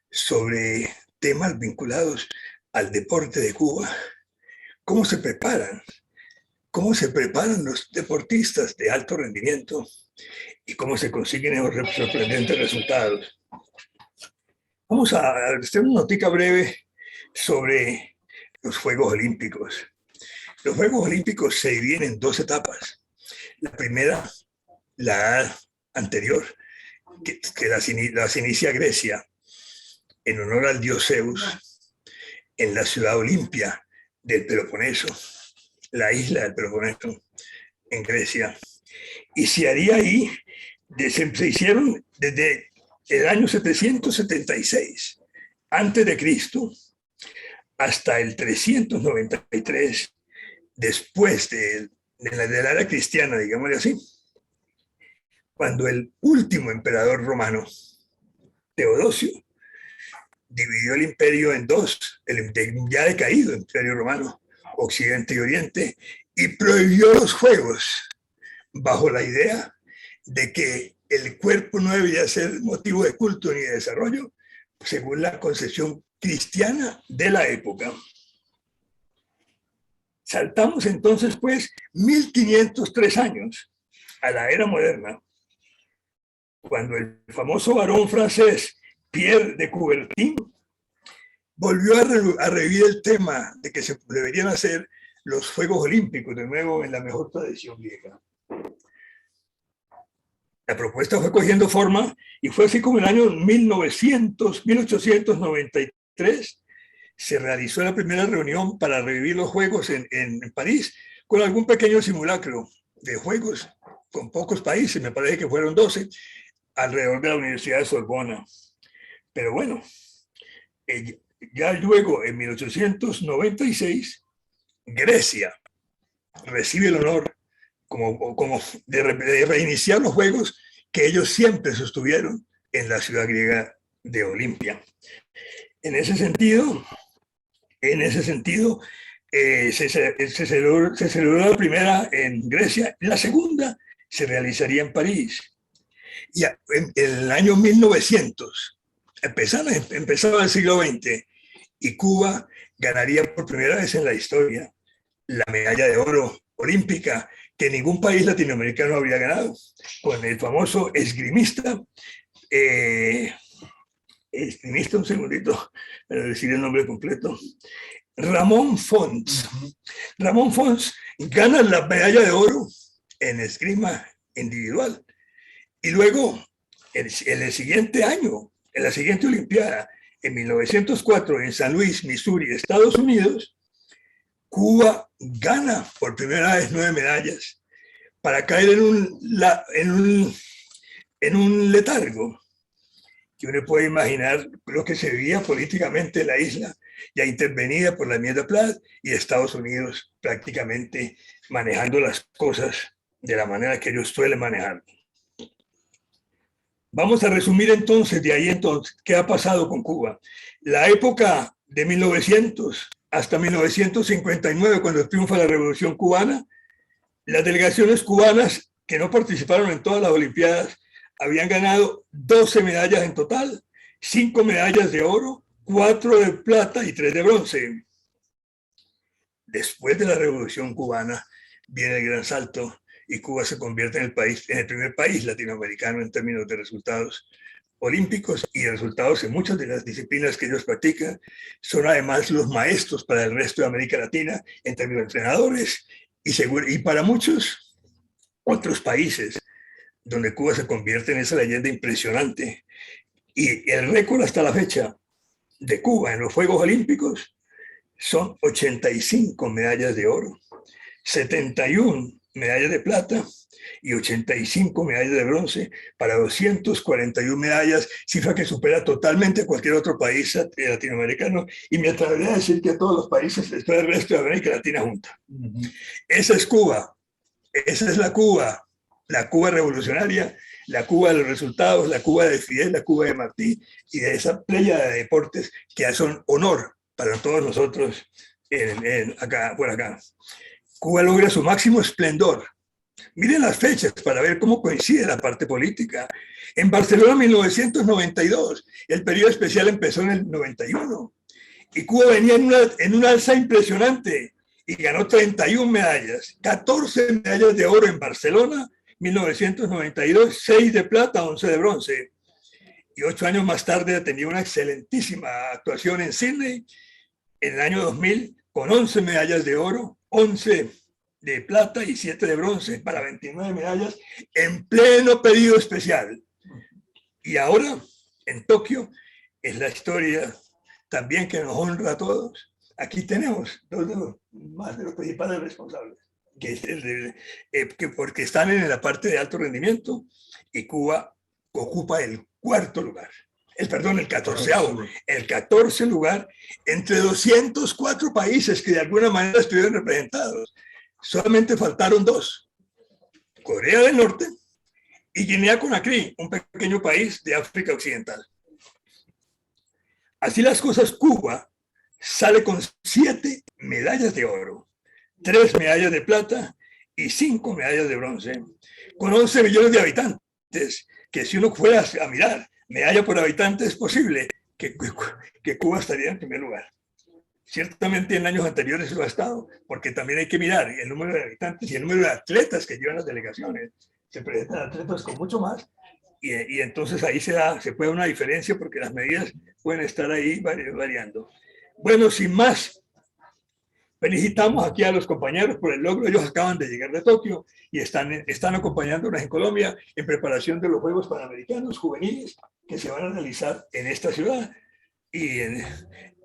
sobre temas vinculados al deporte de Cuba. ¿Cómo se preparan? ¿Cómo se preparan los deportistas de alto rendimiento? ¿Y cómo se consiguen esos sorprendentes resultados? Vamos a hacer una notica breve sobre los Juegos Olímpicos. Los Juegos Olímpicos se dividen en dos etapas. La primera, la anterior, que las inicia Grecia en honor al dios Zeus en la ciudad Olimpia del Peloponeso, la isla del Peloponeso en Grecia. Y se haría ahí, se hicieron desde el año 776 antes de Cristo hasta el 393 después de la era cristiana, digámosle así, cuando el último emperador romano, Teodosio, dividió el imperio en dos, el ya decaído imperio romano, Occidente y Oriente, y prohibió los juegos bajo la idea de que el cuerpo no debía ser motivo de culto ni de desarrollo, según la concepción cristiana de la época. Saltamos entonces, pues, 1503 años a la era moderna, cuando el famoso varón francés Pierre de Coubertin volvió a revivir el tema de que se deberían hacer los Juegos Olímpicos de nuevo en la mejor tradición griega. La propuesta fue cogiendo forma y fue así como en el año 1893 se realizó la primera reunión para revivir los Juegos en París, con algún pequeño simulacro de Juegos, con pocos países, me parece que fueron 12, alrededor de la Universidad de Sorbona. Pero bueno, ya luego, en 1896, Grecia recibe el honor como de reiniciar los Juegos que ellos siempre sostuvieron en la ciudad griega de Olimpia. En ese sentido, se celebró la primera en Grecia, la segunda se realizaría en París. Y en el año 1900, empezaba el siglo XX, y Cuba ganaría por primera vez en la historia la medalla de oro olímpica que ningún país latinoamericano habría ganado, con el famoso esgrimista, un segundito para decir el nombre completo, Ramón Fons. Ramón Fons gana la medalla de oro en esgrima individual. Y luego, en el siguiente año, en la siguiente Olimpiada, en 1904, en San Luis, Missouri, Estados Unidos, Cuba gana por primera vez 9 medallas para caer en un letargo que uno puede imaginar lo que se vivía políticamente en la isla, ya intervenida por la enmienda Platt y Estados Unidos prácticamente manejando las cosas de la manera que ellos suelen manejar. Vamos a resumir entonces de ahí qué ha pasado con Cuba. La época de 1900 hasta 1959, cuando triunfa la Revolución Cubana, las delegaciones cubanas que no participaron en todas las Olimpiadas habían ganado 12 medallas en total, 5 medallas de oro, 4 de plata y 3 de bronce. Después de la Revolución Cubana viene el gran salto y Cuba se convierte en el primer país latinoamericano en términos de resultados olímpicos y resultados en muchas de las disciplinas que ellos practican. Son además los maestros para el resto de América Latina en términos de entrenadores y para muchos otros países donde Cuba se convierte en esa leyenda impresionante. Y el récord hasta la fecha de Cuba en los Juegos Olímpicos son 85 medallas de oro, 71 medallas de plata y 85 medallas de bronce para 241 medallas, cifra que supera totalmente a cualquier otro país latinoamericano, y me atrevería a decir que a todos los países del resto de América Latina junta. Esa es Cuba, esa es la Cuba revolucionaria, la Cuba de los resultados, la Cuba de Fidel, la Cuba de Martí y de esa playa de deportes que son honor para todos nosotros por acá. Cuba logra su máximo esplendor Miren las fechas para ver cómo coincide la parte política. En Barcelona 1992, el periodo especial empezó en el 91 y Cuba venía en una alza impresionante y ganó 31 medallas, 14 medallas de oro en Barcelona 1992, 6 de plata, 11 de bronce. Y 8 años más tarde ha tenido una excelentísima actuación en Sydney en el año 2000 con 11 medallas de oro, 11 de plata y 7 de bronce para 29 medallas en pleno periodo especial. Y ahora, en Tokio, es la historia también que nos honra a todos. Aquí tenemos dos de los, más de los principales responsables, que es que porque están en la parte de alto rendimiento y Cuba ocupa el cuarto lugar. El 14º, el 14 lugar entre 204 países que de alguna manera estuvieron representados. Solamente faltaron 2, Corea del Norte y Guinea-Conakry, un pequeño país de África Occidental. Así las cosas, Cuba sale con 7 medallas de oro, 3 medallas de plata y 5 medallas de bronce, con 11 millones de habitantes, que si uno fuera a mirar medalla por habitante es posible que Cuba estaría en primer lugar. Ciertamente en años anteriores lo ha estado, porque también hay que mirar el número de habitantes y el número de atletas que llevan las delegaciones. Se presentan atletas con mucho más y entonces ahí se puede una diferencia porque las medidas pueden estar ahí variando. Bueno, sin más, felicitamos aquí a los compañeros por el logro. Ellos acaban de llegar de Tokio y están acompañándonos en Colombia en preparación de los Juegos Panamericanos Juveniles que se van a realizar en esta ciudad. Y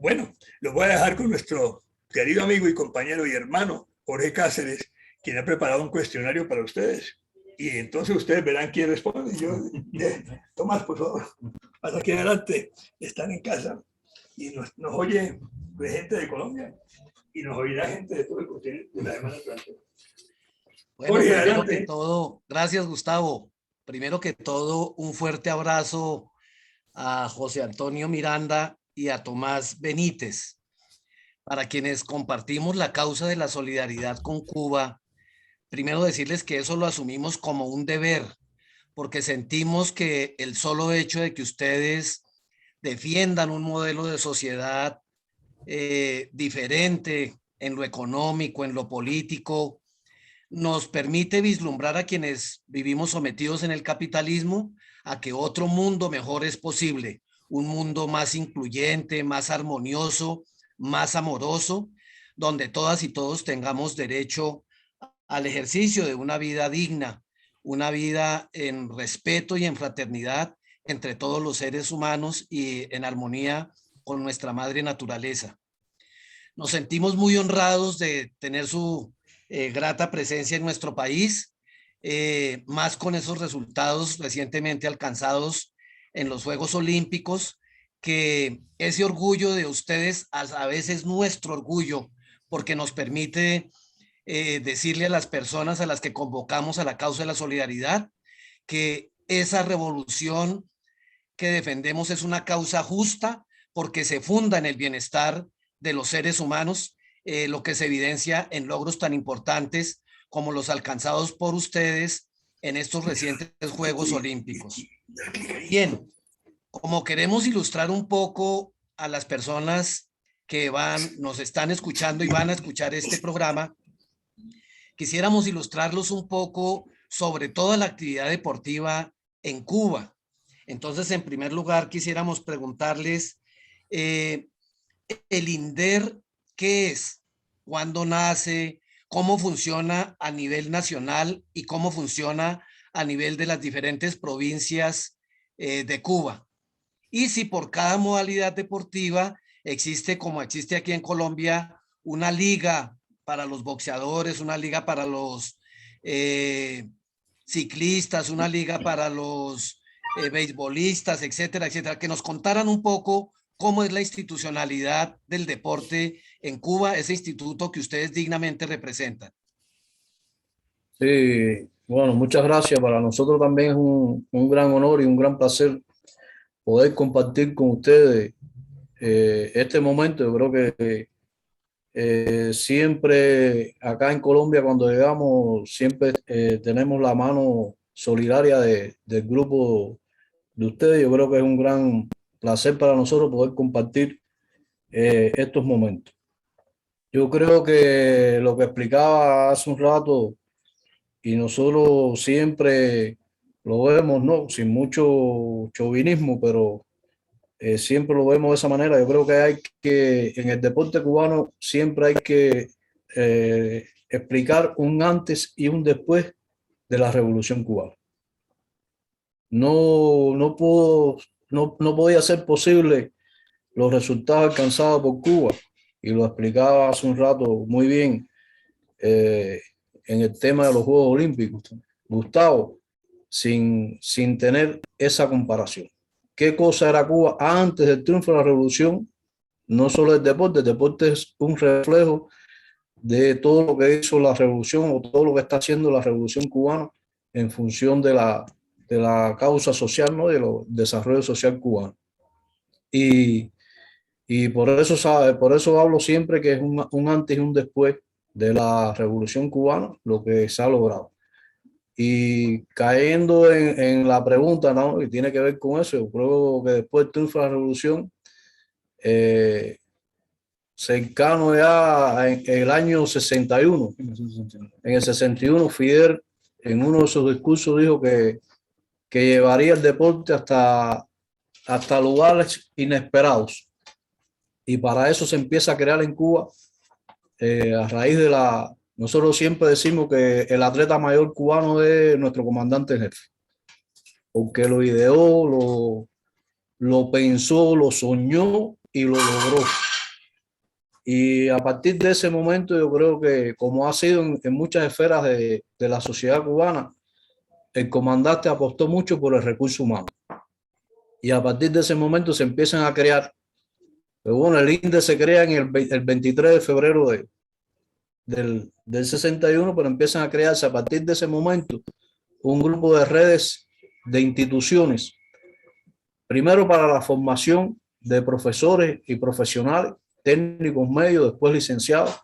bueno, los voy a dejar con nuestro querido amigo y compañero y hermano Jorge Cáceres, quien ha preparado un cuestionario para ustedes. Y entonces ustedes verán quién responde. Tomás, por favor, hasta aquí adelante. Están en casa y nos oye gente de Colombia y nos oirá gente de todo el continente de la semana Atlántica. Bueno, Jorge, primero adelante. Que todo, gracias Gustavo. Primero que todo, un fuerte abrazo a José Antonio Miranda y a Tomás Benítez, para quienes compartimos la causa de la solidaridad con Cuba. Primero decirles que eso lo asumimos como un deber, porque sentimos que el solo hecho de que ustedes defiendan un modelo de sociedad diferente en lo económico, en lo político, nos permite vislumbrar a quienes vivimos sometidos en el capitalismo a que otro mundo mejor es posible, un mundo más incluyente, más armonioso, más amoroso, donde todas y todos tengamos derecho al ejercicio de una vida digna, una vida en respeto y en fraternidad entre todos los seres humanos y en armonía con nuestra madre naturaleza. Nos sentimos muy honrados de tener su grata presencia en nuestro país, más con esos resultados recientemente alcanzados en los Juegos Olímpicos, que ese orgullo de ustedes a veces nuestro orgullo, porque nos permite decirle a las personas a las que convocamos a la causa de la solidaridad que esa revolución que defendemos es una causa justa porque se funda en el bienestar de los seres humanos, lo que se evidencia en logros tan importantes como los alcanzados por ustedes en estos recientes Juegos Olímpicos. Bien, como queremos ilustrar un poco a las personas que nos están escuchando y van a escuchar este programa, quisiéramos ilustrarlos un poco sobre toda la actividad deportiva en Cuba. Entonces, en primer lugar, quisiéramos preguntarles, el INDER, ¿qué es? ¿Cuándo nace? ¿Cómo funciona a nivel nacional y cómo funciona a nivel de las diferentes provincias de Cuba? Y si por cada modalidad deportiva existe, como existe aquí en Colombia, una liga para los boxeadores, una liga para los ciclistas, una liga para los beisbolistas, etcétera, etcétera, que nos contaran un poco cómo es la institucionalidad del deporte en Cuba, ese instituto que ustedes dignamente representan. Sí, bueno, muchas gracias. Para nosotros también es un gran honor y un gran placer poder compartir con ustedes este momento. Yo creo que Siempre acá en Colombia, cuando llegamos, siempre tenemos la mano solidaria del grupo de ustedes. Yo creo que es un gran placer para nosotros poder compartir estos momentos. Yo creo que lo que explicaba hace un rato, y nosotros siempre lo vemos, ¿no? Sin mucho chauvinismo, pero siempre lo vemos de esa manera. Yo creo que en el deporte cubano siempre hay que explicar un antes y un después de la Revolución Cubana. No podía ser posible los resultados alcanzados por Cuba, y lo explicaba hace un rato muy bien en el tema de los Juegos Olímpicos, Gustavo, sin tener esa comparación. ¿Qué cosa era Cuba antes del triunfo de la revolución? No solo el deporte es un reflejo de todo lo que hizo la revolución o todo lo que está haciendo la revolución cubana en función de la causa social, ¿no? De los desarrollo social cubano. Y por eso hablo siempre que es un antes y un después de la revolución cubana, lo que se ha logrado. Y cayendo en la pregunta, ¿no? Y tiene que ver con eso, yo creo que después del triunfo de la revolución, cercano ya en el año 61, en el 61, Fidel en uno de sus discursos dijo que llevaría el deporte hasta lugares inesperados. Y para eso se empieza a crear en Cuba, a raíz de nosotros siempre decimos que el atleta mayor cubano es nuestro comandante en jefe, porque lo ideó, lo pensó, lo soñó y lo logró. Y a partir de ese momento yo creo que, como ha sido en muchas esferas de la sociedad cubana, el comandante apostó mucho por el recurso humano. Y a partir de ese momento se empiezan a crear. Pero bueno, el INDE se crea en el 23 de febrero del 61, pero empiezan a crearse a partir de ese momento un grupo de redes de instituciones, primero para la formación de profesores y profesionales, técnicos medios, después licenciados,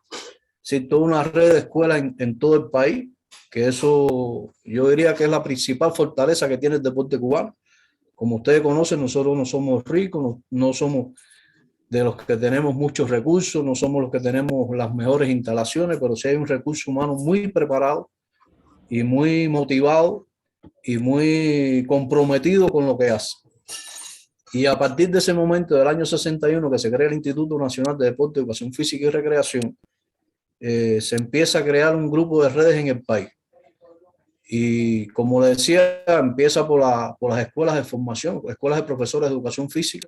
sí, toda una red de escuelas en todo el país, que eso yo diría que es la principal fortaleza que tiene el deporte cubano. Como ustedes conocen, nosotros no somos ricos, no somos de los que tenemos muchos recursos, no somos los que tenemos las mejores instalaciones, pero sí hay un recurso humano muy preparado y muy motivado y muy comprometido con lo que hace. Y a partir de ese momento, del año 61, que se crea el Instituto Nacional de Deporte, Educación Física y Recreación, se empieza a crear un grupo de redes en el país. Y como le decía, empieza por las escuelas de formación, escuelas de profesores de educación física,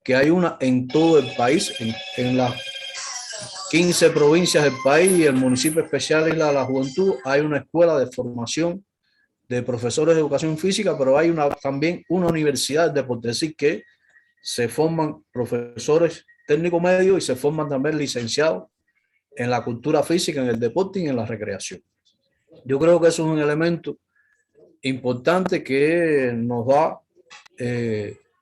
que hay una en todo el país, en las 15 provincias del país y el municipio especial Isla de la Juventud, hay una escuela de formación de profesores de educación física, pero hay también una universidad de deporte, es decir, que se forman profesores técnicos medios y se forman también licenciados en la cultura física, en el deporte y en la recreación. Yo creo que eso es un elemento importante que nos da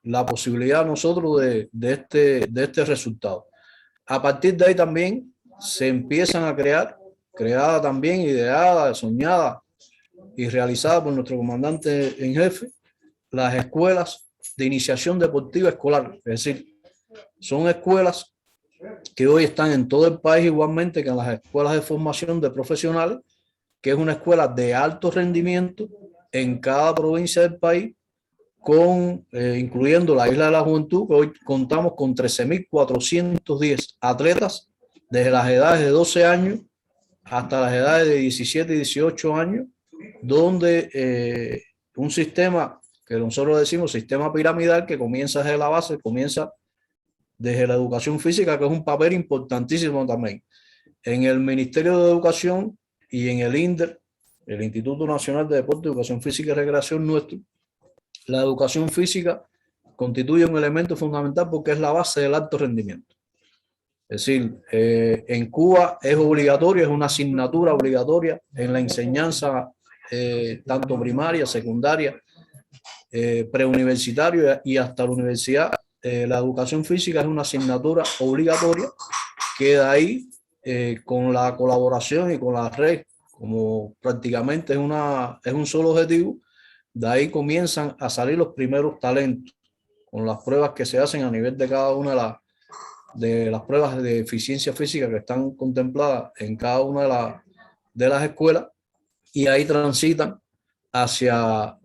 la posibilidad a nosotros de este resultado. A partir de ahí también se empiezan a creada también, ideada, soñada y realizada por nuestro comandante en jefe, las escuelas de iniciación deportiva escolar. Es decir, son escuelas que hoy están en todo el país, igualmente que en las escuelas de formación de profesionales, que es una escuela de alto rendimiento en cada provincia del país, incluyendo la Isla de la Juventud, que hoy contamos con 13.410 atletas desde las edades de 12 años hasta las edades de 17 y 18 años, donde un sistema que nosotros decimos sistema piramidal, que comienza desde la base, comienza desde la educación física, que es un papel importantísimo también en el Ministerio de Educación y en el INDER, el Instituto Nacional de Deporte, Educación Física y Recreación nuestro. La educación física constituye un elemento fundamental porque es la base del alto rendimiento. Es decir, en Cuba es obligatorio, es una asignatura obligatoria en la enseñanza tanto primaria, secundaria, preuniversitaria y hasta la universidad. La educación física es una asignatura obligatoria que de ahí con la colaboración y con la red, como prácticamente es un solo objetivo, de ahí comienzan a salir los primeros talentos, con las pruebas que se hacen a nivel de cada una de las pruebas de eficiencia física que están contempladas en cada una de las escuelas, y ahí transitan hacia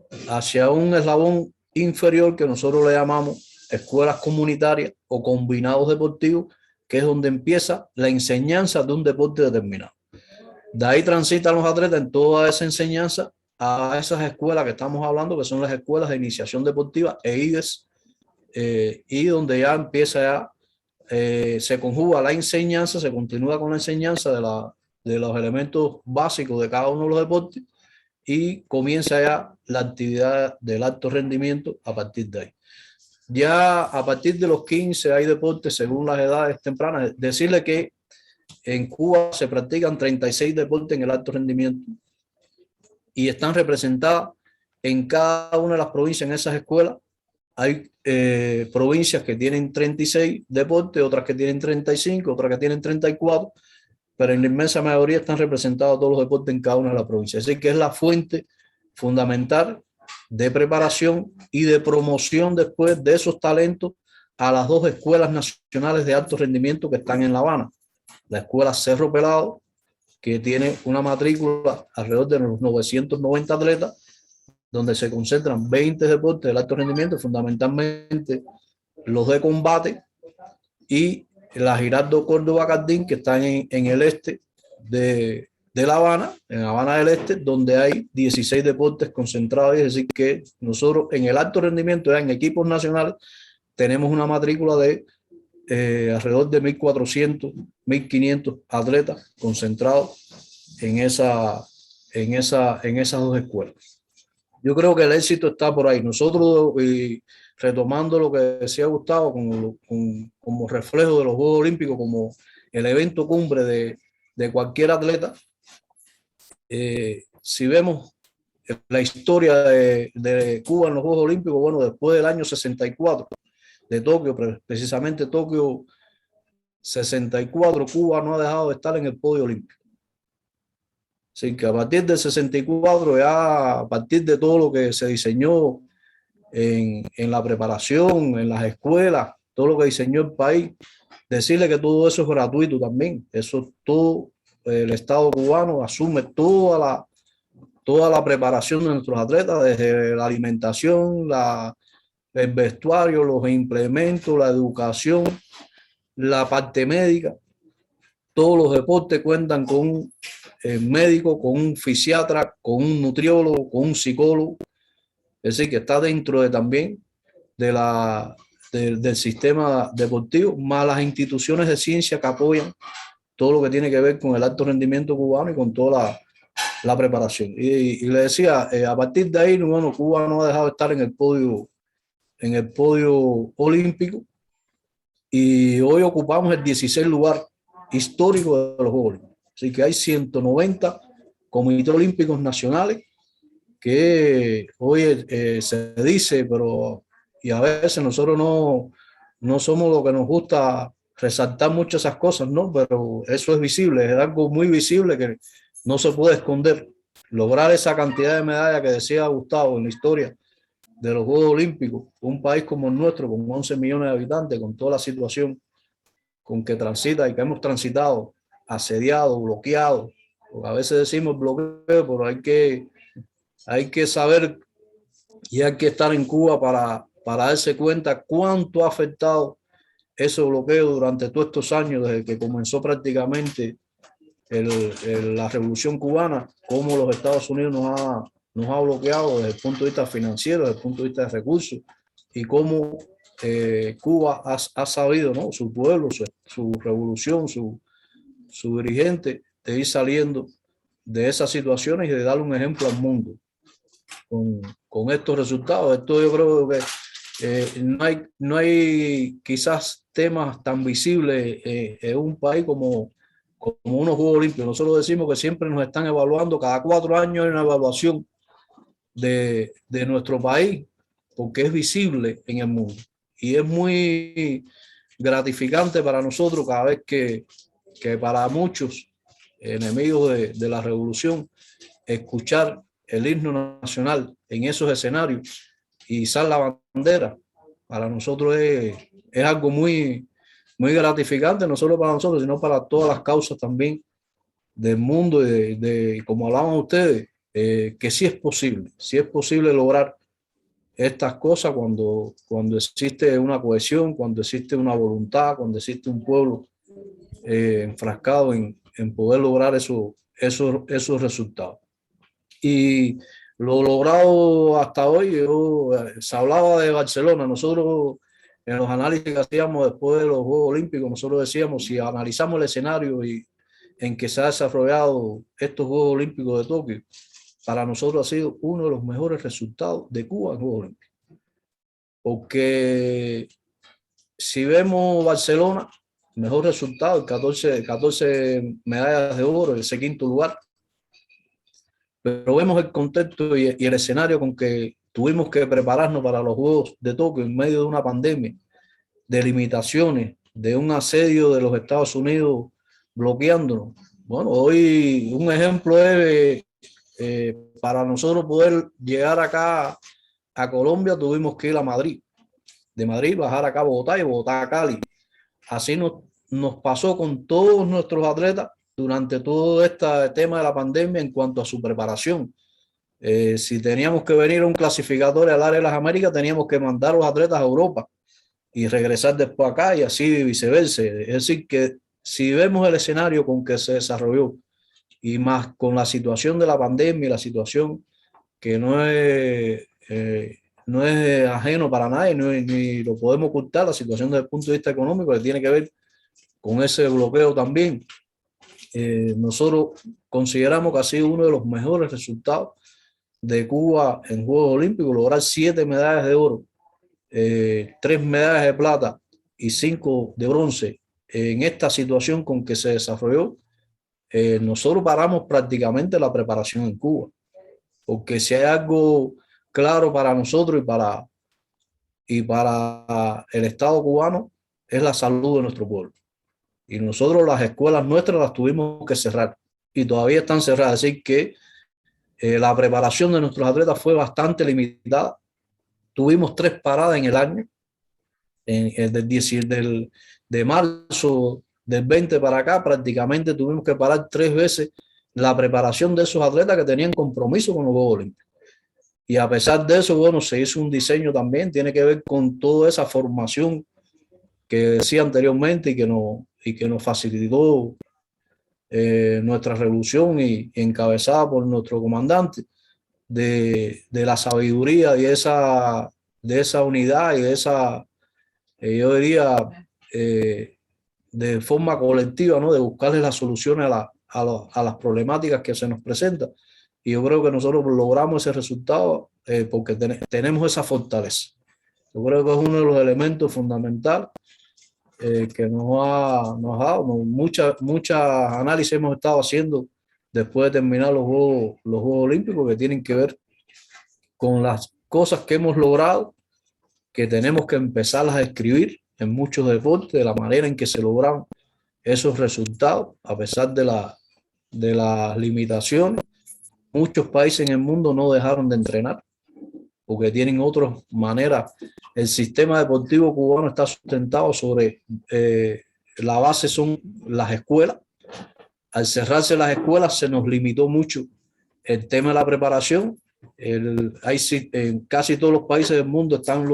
un eslabón inferior que nosotros le llamamos escuelas comunitarias o combinados deportivos, que es donde empieza la enseñanza de un deporte determinado. De ahí transitan los atletas en toda esa enseñanza a esas escuelas que estamos hablando, que son las escuelas de iniciación deportiva e IDES, y donde ya empieza se conjuga la enseñanza, se continúa con la enseñanza de los elementos básicos de cada uno de los deportes, y comienza ya la actividad del alto rendimiento a partir de ahí. Ya a partir de los 15 hay deportes según las edades tempranas. Decirle que en Cuba se practican 36 deportes en el alto rendimiento y están representadas en cada una de las provincias en esas escuelas. Hay provincias que tienen 36 deportes, otras que tienen 35, otras que tienen 34, pero en la inmensa mayoría están representados todos los deportes en cada una de las provincias. Así que es la fuente fundamental de preparación y de promoción después de esos talentos a las dos escuelas nacionales de alto rendimiento que están en La Habana. La escuela Cerro Pelado, que tiene una matrícula alrededor de los 990 atletas, donde se concentran 20 deportes de alto rendimiento, fundamentalmente los de combate, y la Giraldo Córdoba Cardín, que están en el este de La Habana, en La Habana del Este, donde hay 16 deportes concentrados. Es decir, que nosotros en el alto rendimiento, ya en equipos nacionales, tenemos una matrícula de alrededor de 1.400, 1.500 atletas concentrados en esas dos escuelas. Yo creo que el éxito está por ahí. Nosotros, retomando lo que decía Gustavo, como reflejo de los Juegos Olímpicos, como el evento cumbre de cualquier atleta, si vemos la historia de Cuba en los Juegos Olímpicos, bueno, después del año 64 de Tokio, precisamente Tokio 64, Cuba no ha dejado de estar en el podio olímpico. Así que a partir del 64, ya a partir de todo lo que se diseñó en la preparación, en las escuelas, todo lo que diseñó el país, decirle que todo eso es gratuito también. Eso todo, el Estado cubano asume toda la preparación de nuestros atletas, desde la alimentación, el vestuario, los implementos, la educación, la parte médica. Todos los deportes cuentan con un médico, con un fisiatra, con un nutriólogo, con un psicólogo. Es decir, que está dentro también del sistema deportivo, más las instituciones de ciencia que apoyan todo lo que tiene que ver con el alto rendimiento cubano y con toda la preparación. Y le decía, a partir de ahí, bueno, Cuba no ha dejado de estar en el podio olímpico, y hoy ocupamos el 16 lugar histórico de los Juegos Olímpicos. Así que hay 190 comités olímpicos nacionales que hoy se dice, pero y a veces nosotros no somos lo que nos gusta resaltar mucho esas cosas, ¿no? Pero eso es visible, es algo muy visible que no se puede esconder. Lograr esa cantidad de medallas que decía Gustavo en la historia de los Juegos Olímpicos, un país como el nuestro, con 11 millones de habitantes, con toda la situación con que transita y que hemos transitado, asediado, bloqueado, porque a veces decimos bloqueo, pero hay que saber y hay que estar en Cuba para darse cuenta cuánto ha afectado ese bloqueo durante todos estos años, desde que comenzó prácticamente la revolución cubana, cómo los Estados Unidos nos ha bloqueado desde el punto de vista financiero, desde el punto de vista de recursos, y cómo Cuba ha sabido, ¿no? Su pueblo, su revolución, su dirigente, de ir saliendo de esas situaciones y de dar un ejemplo al mundo con estos resultados. Esto yo creo que no hay quizás temas tan visibles en un país como unos Juegos Olímpicos. Nosotros decimos que siempre nos están evaluando, cada 4 años hay una evaluación de nuestro país, porque es visible en el mundo. Y es muy gratificante para nosotros cada vez que que para muchos enemigos de la revolución, escuchar el himno nacional en esos escenarios y izar la bandera, para nosotros es algo muy, muy gratificante, no solo para nosotros, sino para todas las causas también del mundo, como hablaban ustedes, que sí es posible lograr estas cosas cuando existe una cohesión, cuando existe una voluntad, cuando existe un pueblo enfrascado en poder lograr esos resultados. Y lo logrado hasta hoy, se hablaba de Barcelona, nosotros en los análisis que hacíamos después de los Juegos Olímpicos, nosotros decíamos, si analizamos el escenario en que se ha desarrollado estos Juegos Olímpicos de Tokio, para nosotros ha sido uno de los mejores resultados de Cuba en Juegos Olímpicos. Porque si vemos Barcelona, mejor resultado, 14 medallas de oro, ese quinto lugar. Pero vemos el contexto y el escenario con que tuvimos que prepararnos para los Juegos de Tokio en medio de una pandemia, de limitaciones, de un asedio de los Estados Unidos bloqueándonos. Bueno, hoy un ejemplo es para nosotros poder llegar acá a Colombia, tuvimos que ir a Madrid. De Madrid bajar acá a Bogotá y Bogotá a Cali. Así nos pasó con todos nuestros atletas durante todo este tema de la pandemia en cuanto a su preparación. Si teníamos que venir a un clasificatorio al área de las Américas, teníamos que mandar a los atletas a Europa y regresar después acá y así viceversa. Es decir, que si vemos el escenario con que se desarrolló y más con la situación de la pandemia y la situación que no es ajeno para nadie, ni lo podemos ocultar, la situación desde el punto de vista económico que tiene que ver con ese bloqueo también. Nosotros consideramos que ha sido uno de los mejores resultados de Cuba en Juegos Olímpicos, lograr 7 medallas de oro, 3 medallas de plata y 5 de bronce en esta situación con que se desarrolló. Nosotros paramos prácticamente la preparación en Cuba, porque si hay algo claro para nosotros y para el Estado cubano, es la salud de nuestro pueblo. Y nosotros las escuelas nuestras las tuvimos que cerrar y todavía están cerradas, así que la preparación de nuestros atletas fue bastante limitada. Tuvimos 3 paradas en el año, de marzo del 20 para acá, prácticamente tuvimos que parar 3 veces la preparación de esos atletas que tenían compromiso con los Juegos Olímpicos. Y a pesar de eso, bueno, se hizo un diseño también, tiene que ver con toda esa formación que decía anteriormente y que nos facilitó nuestra revolución y encabezada por nuestro comandante, de la sabiduría y de esa unidad y de esa, yo diría, de forma colectiva, ¿no? De buscarle las soluciones a las problemáticas que se nos presentan. Y yo creo que nosotros logramos ese resultado porque tenemos esa fortaleza. Yo creo que es uno de los elementos fundamentales que nos ha dado. Muchas análisis hemos estado haciendo después de terminar los Juegos Olímpicos que tienen que ver con las cosas que hemos logrado, que tenemos que empezarlas a escribir en muchos deportes, de la manera en que se lograron esos resultados, a pesar de las limitaciones. Muchos países en el mundo no dejaron de entrenar porque tienen otras maneras. El sistema deportivo cubano está sustentado sobre la base son las escuelas. Al cerrarse las escuelas se nos limitó mucho el tema de la preparación. En casi todos los países del mundo están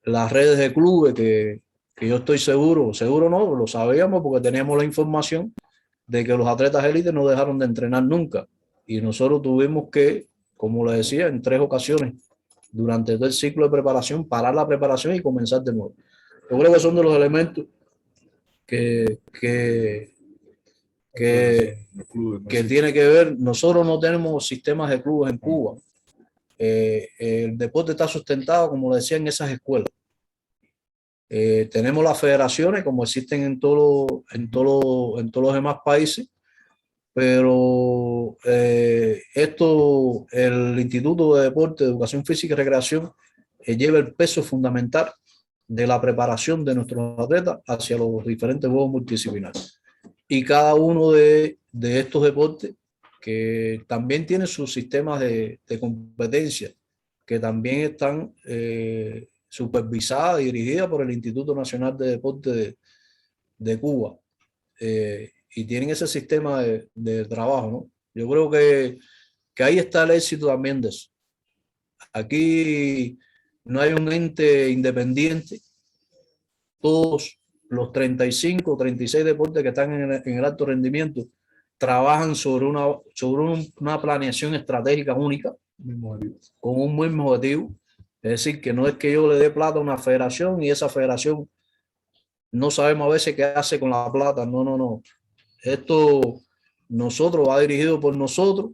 las redes de clubes que yo estoy seguro no, lo sabíamos porque teníamos la información de que los atletas élites no dejaron de entrenar nunca. Y nosotros tuvimos que, como les decía, en 3 ocasiones durante todo el ciclo de preparación, parar la preparación y comenzar de nuevo. Yo creo que son de los elementos que tiene que ver. Nosotros no tenemos sistemas de clubes en Cuba. El deporte está sustentado, como decía, en esas escuelas. Tenemos las federaciones, como existen en todos los demás países, pero el Instituto de Deporte, Educación Física y Recreación lleva el peso fundamental de la preparación de nuestros atletas hacia los diferentes juegos multidisciplinarios. y cada uno de estos deportes que también tiene sus sistemas de competencia, que también están supervisadas y dirigidas por el Instituto Nacional de Deporte de Cuba, y tienen ese sistema de trabajo, ¿no? Yo creo que ahí está el éxito también de eso. Aquí no hay un ente independiente. Todos los 35 o 36 deportes que están en el alto rendimiento trabajan sobre una planeación estratégica única, con un mismo objetivo. Es decir, que no es que yo le dé plata a una federación y esa federación no sabemos a veces qué hace con la plata. No, no, no. Esto nosotros va dirigido por nosotros,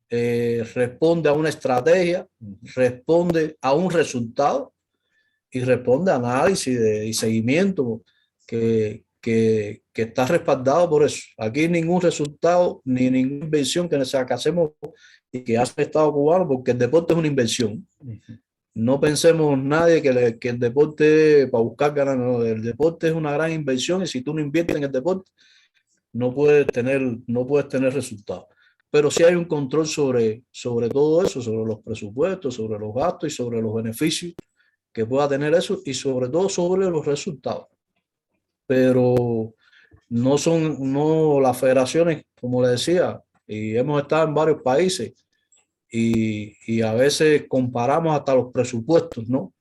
responde a una estrategia, responde a un resultado y responde a análisis y seguimiento que está respaldado por eso. Aquí ningún resultado ni ninguna inversión que hacemos y que hace el Estado cubano, porque el deporte es una inversión. No pensemos nadie que el deporte para buscar ganar, no. El deporte es una gran inversión y si tú no inviertes en el deporte, no puedes tener resultados. Pero sí hay un control sobre todo eso, sobre los presupuestos, sobre los gastos y sobre los beneficios que pueda tener eso y sobre todo sobre los resultados. Pero no las federaciones, como le decía, y hemos estado en varios países y a veces comparamos hasta los presupuestos, ¿no?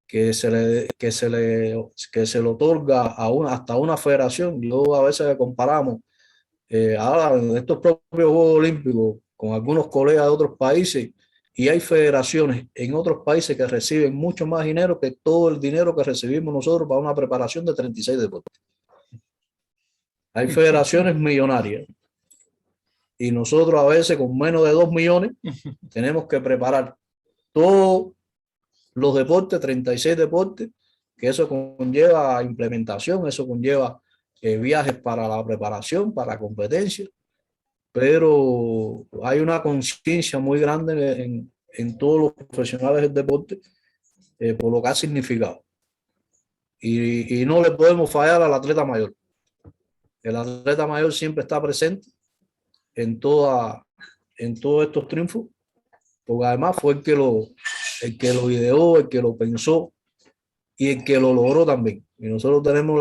Que se le otorga hasta una federación. Yo a veces comparamos ahora en estos propios Juegos Olímpicos con algunos colegas de otros países, y hay federaciones en otros países que reciben mucho más dinero que todo el dinero que recibimos nosotros para una preparación de 36 deportes. Hay federaciones millonarias y nosotros a veces con menos de 2 millones tenemos que preparar todos los deportes, 36 deportes, que eso conlleva implementación, eso conlleva viajes para la preparación, para la competencia, pero hay una conciencia muy grande en todos los profesionales del deporte por lo que ha significado. Y no le podemos fallar al atleta mayor. El atleta mayor siempre está presente en todos estos triunfos, porque además fue el que lo ideó, el que lo pensó y el que lo logró también. Y nosotros tenemos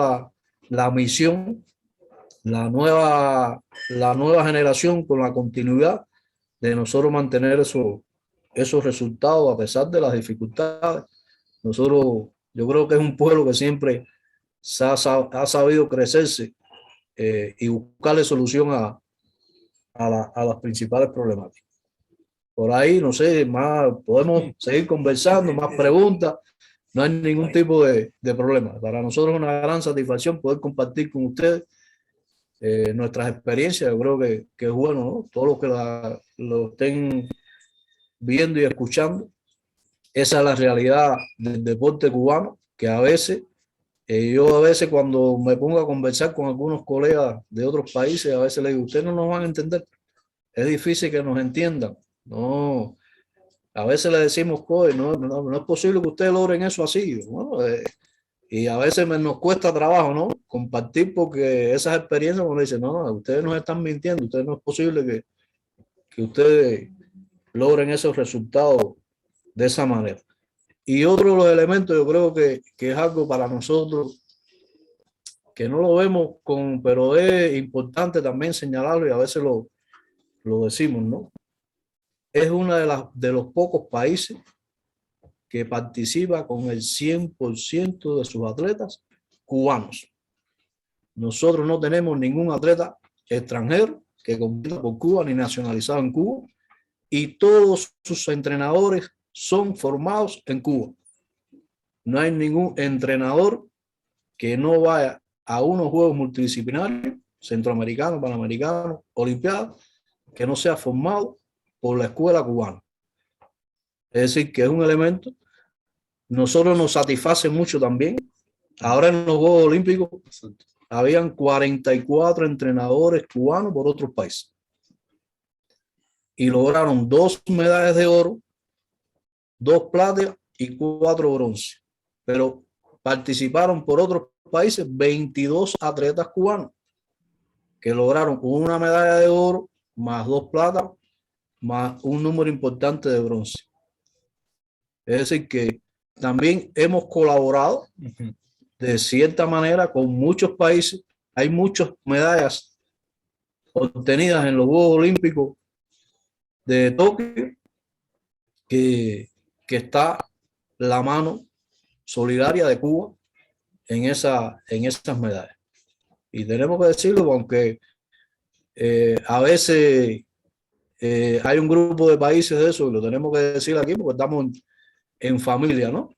la misión, la nueva generación con la continuidad de nosotros mantener esos resultados a pesar de las dificultades. Yo creo que es un pueblo que siempre ha sabido crecerse y buscarle solución a las principales problemáticas. Por ahí, no sé, más podemos seguir conversando, más preguntas. No hay ningún tipo de problema. Para nosotros es una gran satisfacción poder compartir con ustedes nuestras experiencias. Yo creo que es bueno, ¿no? Todos los que lo estén viendo y escuchando, esa es la realidad del deporte cubano, que yo a veces cuando me pongo a conversar con algunos colegas de otros países, a veces les digo, ustedes no nos van a entender. Es difícil que nos entiendan. No, a veces le decimos, no es posible que ustedes logren eso así. Bueno, y a veces nos cuesta trabajo, ¿no? Compartir, porque esas experiencias, como dicen, no, ustedes nos están mintiendo, ustedes no es posible que ustedes logren esos resultados de esa manera. Y otro de los elementos, yo creo que es algo para nosotros que no lo vemos pero es importante también señalarlo y a veces lo decimos, ¿no? Es uno de los pocos países que participa con el 100% de sus atletas cubanos. Nosotros no tenemos ningún atleta extranjero que compita por Cuba ni nacionalizado en Cuba, y todos sus entrenadores son formados en Cuba. No hay ningún entrenador que no vaya a unos juegos multidisciplinarios, centroamericanos, panamericanos, olimpiadas, que no sea formado por la escuela cubana. Es decir, que es un elemento. Nosotros nos satisface mucho también. Ahora en los Juegos Olímpicos habían 44 entrenadores cubanos por otros países y lograron 2 medallas de oro, 2 platas y 4 bronce. Pero participaron por otros países 22 atletas cubanos que lograron una medalla de oro, más 2 plata, más un número importante de bronce. Es decir, que también hemos colaborado de cierta manera con muchos países. Hay muchas medallas obtenidas en los Juegos Olímpicos de Tokio que está la mano solidaria de Cuba en esas medallas. Y tenemos que decirlo, aunque a veces hay un grupo de países de eso, y lo tenemos que decir aquí porque estamos en familia, ¿no?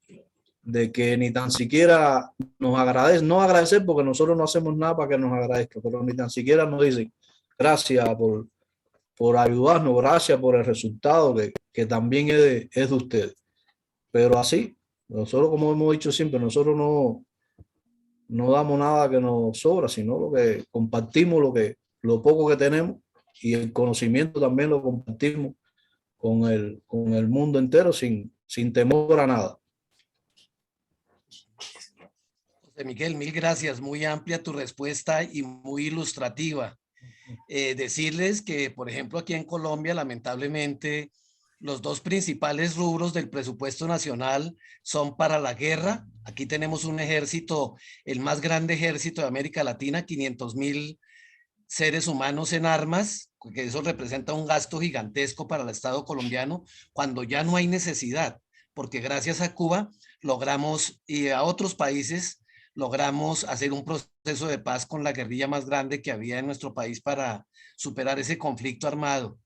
De que ni tan siquiera nos agradecen, no agradecer porque nosotros no hacemos nada para que nos agradezcan, pero ni tan siquiera nos dicen gracias por ayudarnos, gracias por el resultado que también es de ustedes. Pero así, nosotros, como hemos dicho siempre, nosotros no damos nada que nos sobra, sino lo que compartimos, lo poco que tenemos, y el conocimiento también lo compartimos con el mundo entero sin temor a nada. José Miguel, mil gracias. Muy amplia tu respuesta y muy ilustrativa. Decirles que, por ejemplo, aquí en Colombia, lamentablemente, los dos principales rubros del presupuesto nacional son para la guerra. Aquí tenemos un ejército, el más grande ejército de América Latina, 500.000 seres humanos en armas, que eso representa un gasto gigantesco para el Estado colombiano, cuando ya no hay necesidad, porque gracias a Cuba logramos, y a otros países, logramos hacer un proceso de paz con la guerrilla más grande que había en nuestro país para superar ese conflicto armado.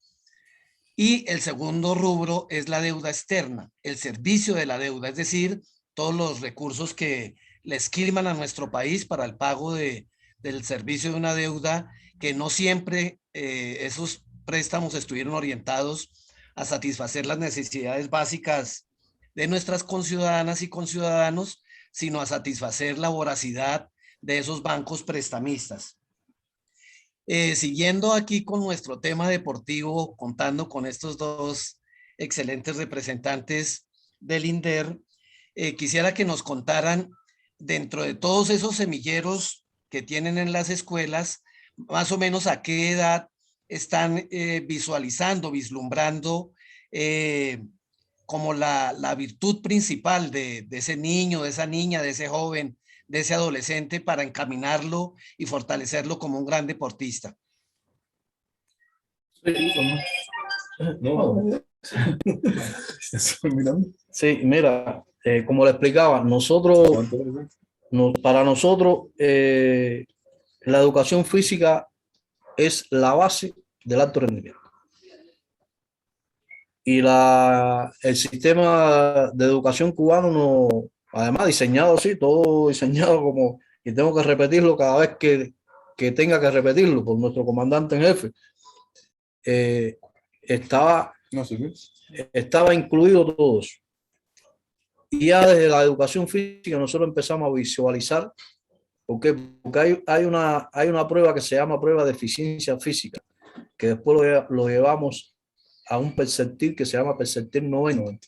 Y el segundo rubro es la deuda externa, el servicio de la deuda, es decir, todos los recursos que le esquilman a nuestro país para el pago del servicio de una deuda que no siempre esos préstamos estuvieron orientados a satisfacer las necesidades básicas de nuestras conciudadanas y conciudadanos, sino a satisfacer la voracidad de esos bancos prestamistas. Siguiendo aquí con nuestro tema deportivo, contando con estos dos excelentes representantes del INDER, quisiera que nos contaran, dentro de todos esos semilleros que tienen en las escuelas, más o menos a qué edad están visualizando, vislumbrando como la virtud principal de ese niño, de esa niña, de ese joven, de ese adolescente, para encaminarlo y fortalecerlo como un gran deportista. Sí, mira, como le explicaba, para nosotros la educación física es la base del alto rendimiento. Y el sistema de educación cubano, además diseñado así, todo diseñado como, y tengo que repetirlo cada vez que tenga que repetirlo por nuestro comandante en jefe, estaba incluido todos. Y ya desde la educación física nosotros empezamos a visualizar, porque hay una prueba que se llama prueba de eficiencia física, que después lo llevamos a un percentil que se llama percentil 90,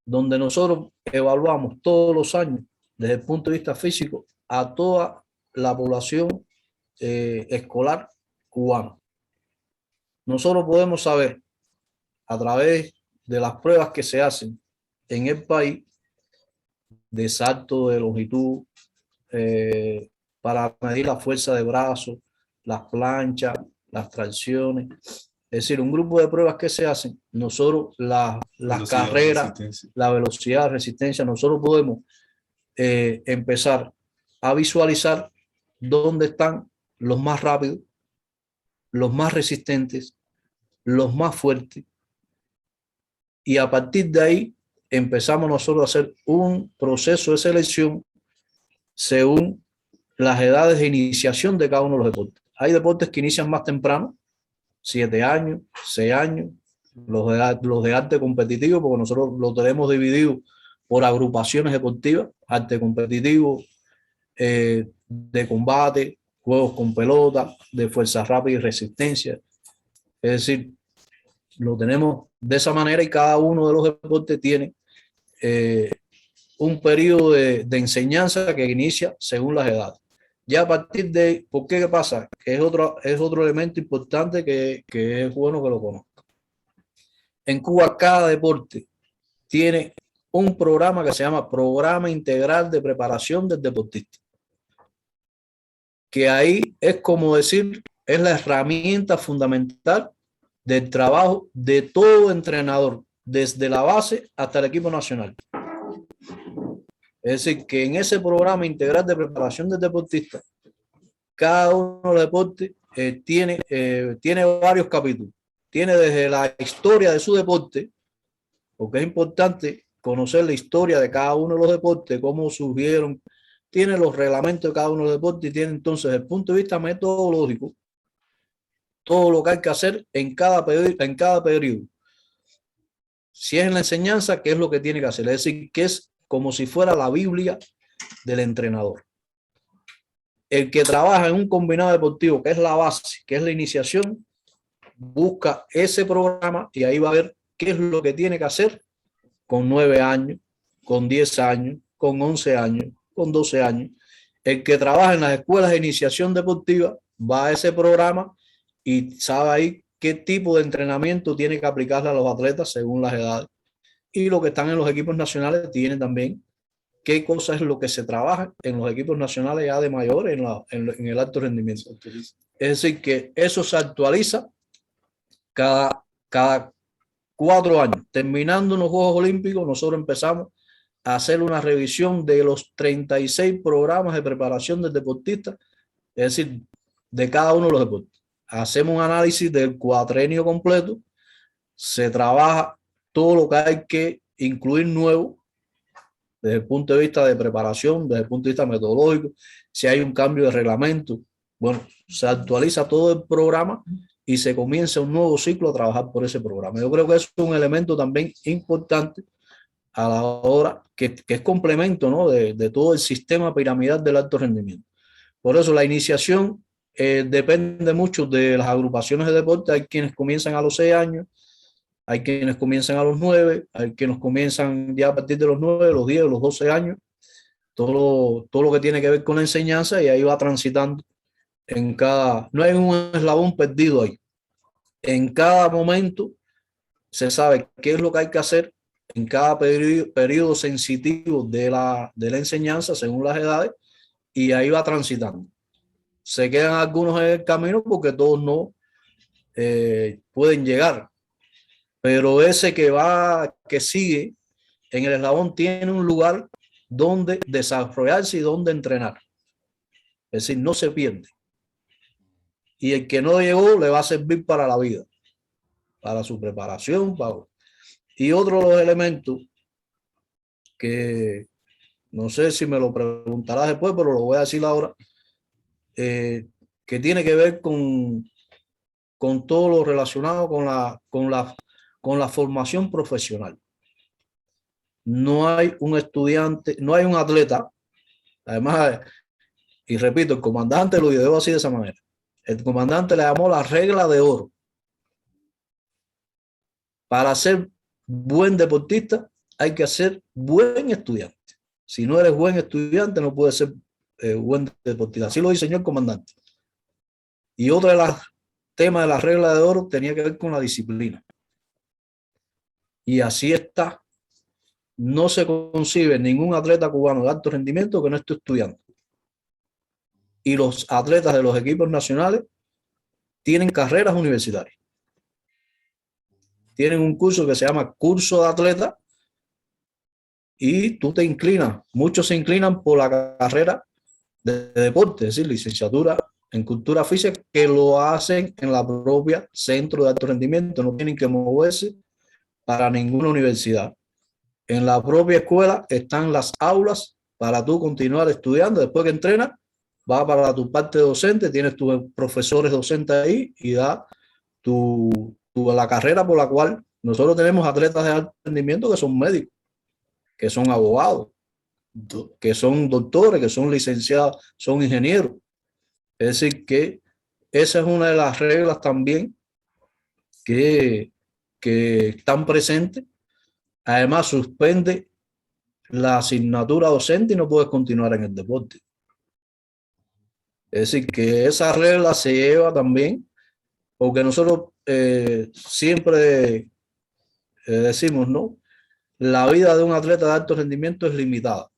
donde nosotros evaluamos todos los años desde el punto de vista físico a toda la población escolar cubana. Nosotros podemos saber a través de las pruebas que se hacen en el país de salto de longitud, para medir la fuerza de brazos, las planchas, las tracciones. Es decir, un grupo de pruebas que se hacen, nosotros las carreras, la velocidad, resistencia, nosotros podemos empezar a visualizar dónde están los más rápidos, los más resistentes, los más fuertes, y a partir de ahí empezamos nosotros a hacer un proceso de selección según las edades de iniciación de cada uno de los deportes. Hay deportes que inician más temprano, 7 años, 6 años, los de arte competitivo, porque nosotros lo tenemos dividido por agrupaciones deportivas, arte competitivo, de combate, juegos con pelota, de fuerza rápida y resistencia. Es decir, lo tenemos de esa manera, y cada uno de los deportes tiene un periodo de enseñanza que inicia según las edades. Ya a partir de, ¿por qué? ¿Qué pasa? Que es otro elemento importante que es bueno que lo conozca. En Cuba, cada deporte tiene un programa que se llama Programa Integral de Preparación del Deportista, que ahí es como decir, es la herramienta fundamental del trabajo de todo entrenador, desde la base hasta el equipo nacional. Es decir, que en ese programa integral de preparación del deportista, cada uno de los deportes tiene varios capítulos. Tiene desde la historia de su deporte, porque es importante conocer la historia de cada uno de los deportes, cómo surgieron, tiene los reglamentos de cada uno de los deportes y tiene entonces, desde el punto de vista metodológico, todo lo que hay que hacer en cada periodo. Si es en la enseñanza, ¿qué es lo que tiene que hacer? Es decir, que es como si fuera la Biblia del entrenador. El que trabaja en un combinado deportivo, que es la base, que es la iniciación, busca ese programa y ahí va a ver qué es lo que tiene que hacer con 9 años, con 10 años, con 11 años, con 12 años. El que trabaja en las escuelas de iniciación deportiva va a ese programa y sabe ahí qué tipo de entrenamiento tiene que aplicarle a los atletas según las edades. Y los que están en los equipos nacionales tienen también qué cosa es lo que se trabaja en los equipos nacionales ya de mayores en el alto rendimiento. Es decir, que eso se actualiza cada 4 años. Terminando los Juegos Olímpicos, nosotros empezamos a hacer una revisión de los 36 programas de preparación del deportista, es decir, de cada uno de los deportes. Hacemos un análisis del cuatrenio completo, se trabaja todo lo que hay que incluir nuevo desde el punto de vista de preparación, desde el punto de vista metodológico, si hay un cambio de reglamento, bueno, se actualiza todo el programa y se comienza un nuevo ciclo a trabajar por ese programa. Yo creo que eso es un elemento también importante a la hora que es complemento, ¿no? de todo el sistema piramidal del alto rendimiento. Por eso la iniciación depende mucho de las agrupaciones de deporte. Hay quienes comienzan a los 6 años, hay quienes comienzan a los 9, hay quienes comienzan ya a partir de los 9, los 10, los 12 años, todo lo que tiene que ver con la enseñanza, y ahí va transitando en cada, no hay un eslabón perdido ahí. En cada momento se sabe qué es lo que hay que hacer en cada periodo sensitivo de la enseñanza según las edades, y ahí va transitando. Se quedan algunos en el camino porque todos no pueden llegar, pero ese que sigue en el eslabón tiene un lugar donde desarrollarse y donde entrenar. Es decir, no se pierde. Y el que no llegó le va a servir para la vida, para su preparación. Y otro de los elementos que no sé si me lo preguntarás después, pero lo voy a decir ahora, que tiene que ver con todo lo relacionado con la formación profesional. No hay un estudiante, no hay un atleta, además, y repito, el comandante lo ideó así de esa manera. El comandante le llamó la regla de oro. Para ser buen deportista hay que ser buen estudiante. Si no eres buen estudiante, no puedes ser buen deportista. Así lo diseñó el comandante. Y otro de los temas de la regla de oro tenía que ver con la disciplina. Y así está. No se concibe ningún atleta cubano de alto rendimiento que no esté estudiando. Y los atletas de los equipos nacionales tienen carreras universitarias. Tienen un curso que se llama curso de atleta y tú te inclinas. Muchos se inclinan por la carrera de deporte, es decir, licenciatura en cultura física, que lo hacen en la propia centro de alto rendimiento. No tienen que moverse para ninguna universidad. En la propia escuela están las aulas para tú continuar estudiando. Después que entrenas, vas para tu parte docente, tienes tus profesores docentes ahí y da la carrera por la cual nosotros tenemos atletas de alto rendimiento que son médicos, que son abogados, que son doctores, que son licenciados, son ingenieros. Es decir, que esa es una de las reglas también que están presentes. Además, suspende la asignatura docente y no puedes continuar en el deporte. Es decir, que esa regla se lleva también, porque nosotros siempre decimos, ¿no? La vida de un atleta de alto rendimiento es limitada.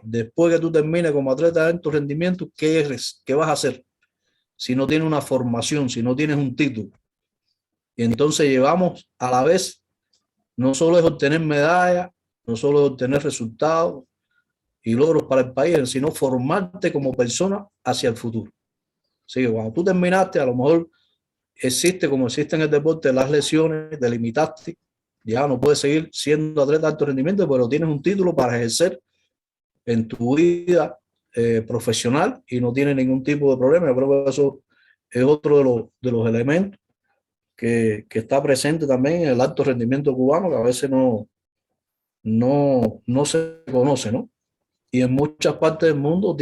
Después que tú termines como atleta de alto rendimiento, ¿qué eres? ¿Qué vas a hacer? Si no tienes una formación, si no tienes un título. Y entonces llevamos a la vez, no solo es obtener medallas, no solo es obtener resultados y logros para el país, sino formarte como persona hacia el futuro. Así que cuando tú terminaste, a lo mejor existe, como existe en el deporte, las lesiones, te limitaste, ya no puedes seguir siendo atleta de alto rendimiento, pero tienes un título para ejercer en tu vida profesional y no tienes ningún tipo de problema. Yo creo que eso es otro de los elementos que está presente también en el alto rendimiento cubano, que a veces no se conoce, ¿no? Y en muchas partes del mundo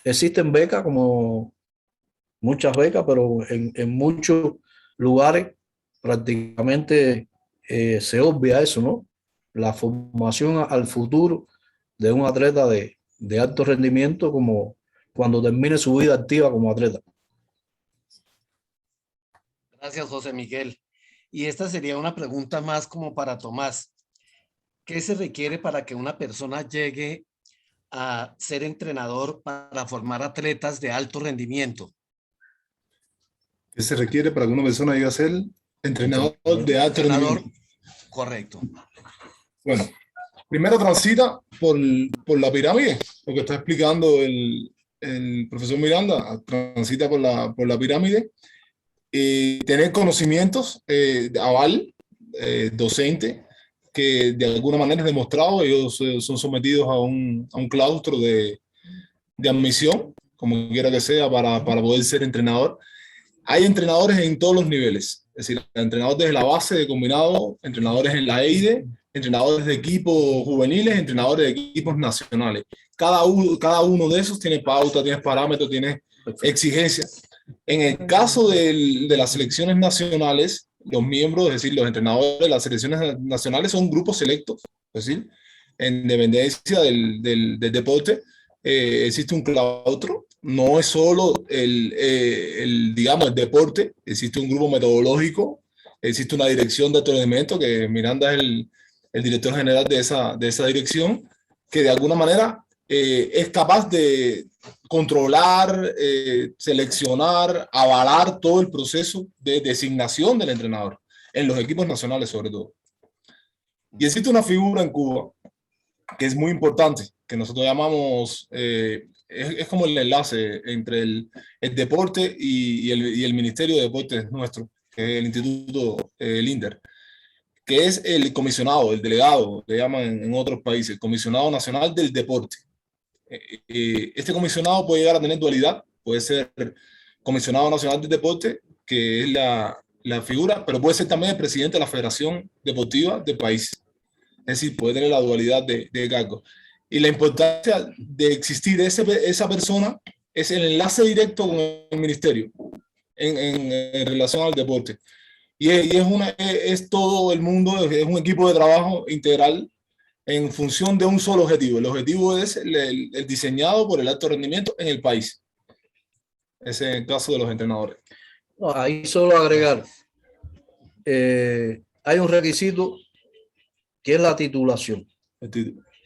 existen becas, como muchas becas, pero en muchos lugares prácticamente se obvia eso, ¿no? La formación al futuro de un atleta de alto rendimiento como cuando termine su vida activa como atleta. Gracias, José Miguel. Y esta sería una pregunta más como para Tomás. ¿Qué se requiere para que una persona llegue a ser entrenador para formar atletas de alto rendimiento? ¿Qué se requiere para que una persona llegue a ser entrenador de alto Entrenador, rendimiento? correcto. Bueno, primero transita por la pirámide, lo que está explicando el profesor Miranda, transita por la pirámide, tener conocimientos, aval, docente, que de alguna manera es demostrado, ellos son sometidos a un claustro de admisión, como quiera que sea, para poder ser entrenador. Hay entrenadores en todos los niveles, es decir, entrenadores desde la base de combinado, entrenadores en la EIDE, entrenadores de equipos juveniles, entrenadores de equipos nacionales. Cada uno de esos tiene pauta, tiene parámetros, tiene exigencias. En el caso de las selecciones nacionales, los miembros, es decir, los entrenadores de las selecciones nacionales son grupos selectos, es decir, en dependencia del deporte, existe un claustro, no es solo digamos, el deporte, existe un grupo metodológico, existe una dirección de entrenamiento, que Miranda es el director general de esa dirección, que de alguna manera es capaz de controlar, seleccionar, avalar todo el proceso de designación del entrenador, en los equipos nacionales sobre todo. Y existe una figura en Cuba que es muy importante, que nosotros llamamos, es como el enlace entre el deporte y el Ministerio de Deportes nuestro, que es el Instituto Linder, que es el comisionado, el delegado, le llaman en otros países, el comisionado nacional del deporte. Este comisionado puede llegar a tener dualidad, puede ser comisionado nacional del deporte, que es la figura, pero puede ser también el presidente de la Federación Deportiva del país. Es decir, puede tener la dualidad de cargo. Y la importancia de existir esa persona es el enlace directo con el ministerio en relación al deporte. Y es todo el mundo, es un equipo de trabajo integral en función de un solo objetivo. El objetivo es el diseñado por el alto rendimiento en el país. Ese es el caso de los entrenadores. Ahí solo agregar, hay un requisito que es la titulación.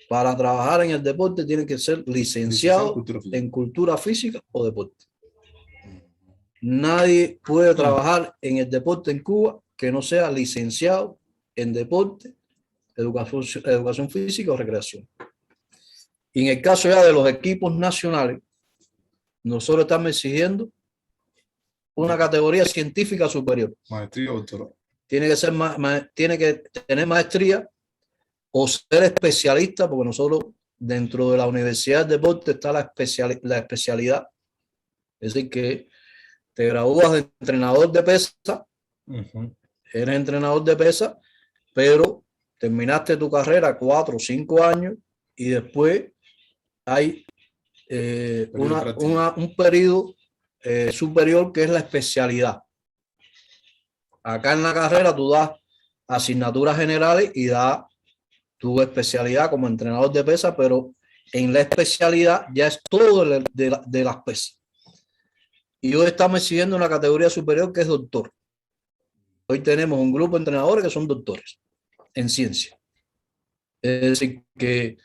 Para trabajar en el deporte tiene que ser licenciado en cultura física o deporte. Nadie puede trabajar en el deporte en Cuba que no sea licenciado en deporte, educación física o recreación. Y en el caso ya de los equipos nacionales, nosotros estamos exigiendo una categoría científica superior. Maestría o doctorado. Tiene que tener maestría o ser especialista, porque nosotros dentro de la Universidad de Deporte está la especialidad. Es decir, que te gradúas de entrenador de pesa, eres entrenador de pesa, pero terminaste tu carrera 4 o 5 años y después hay un periodo superior que es la especialidad. Acá en la carrera tú das asignaturas generales y das tu especialidad como entrenador de pesa, pero en la especialidad ya es todo de las pesas. Y hoy estamos siguiendo una categoría superior que es doctor. Hoy tenemos un grupo de entrenadores que son doctores en ciencia. Es decir, que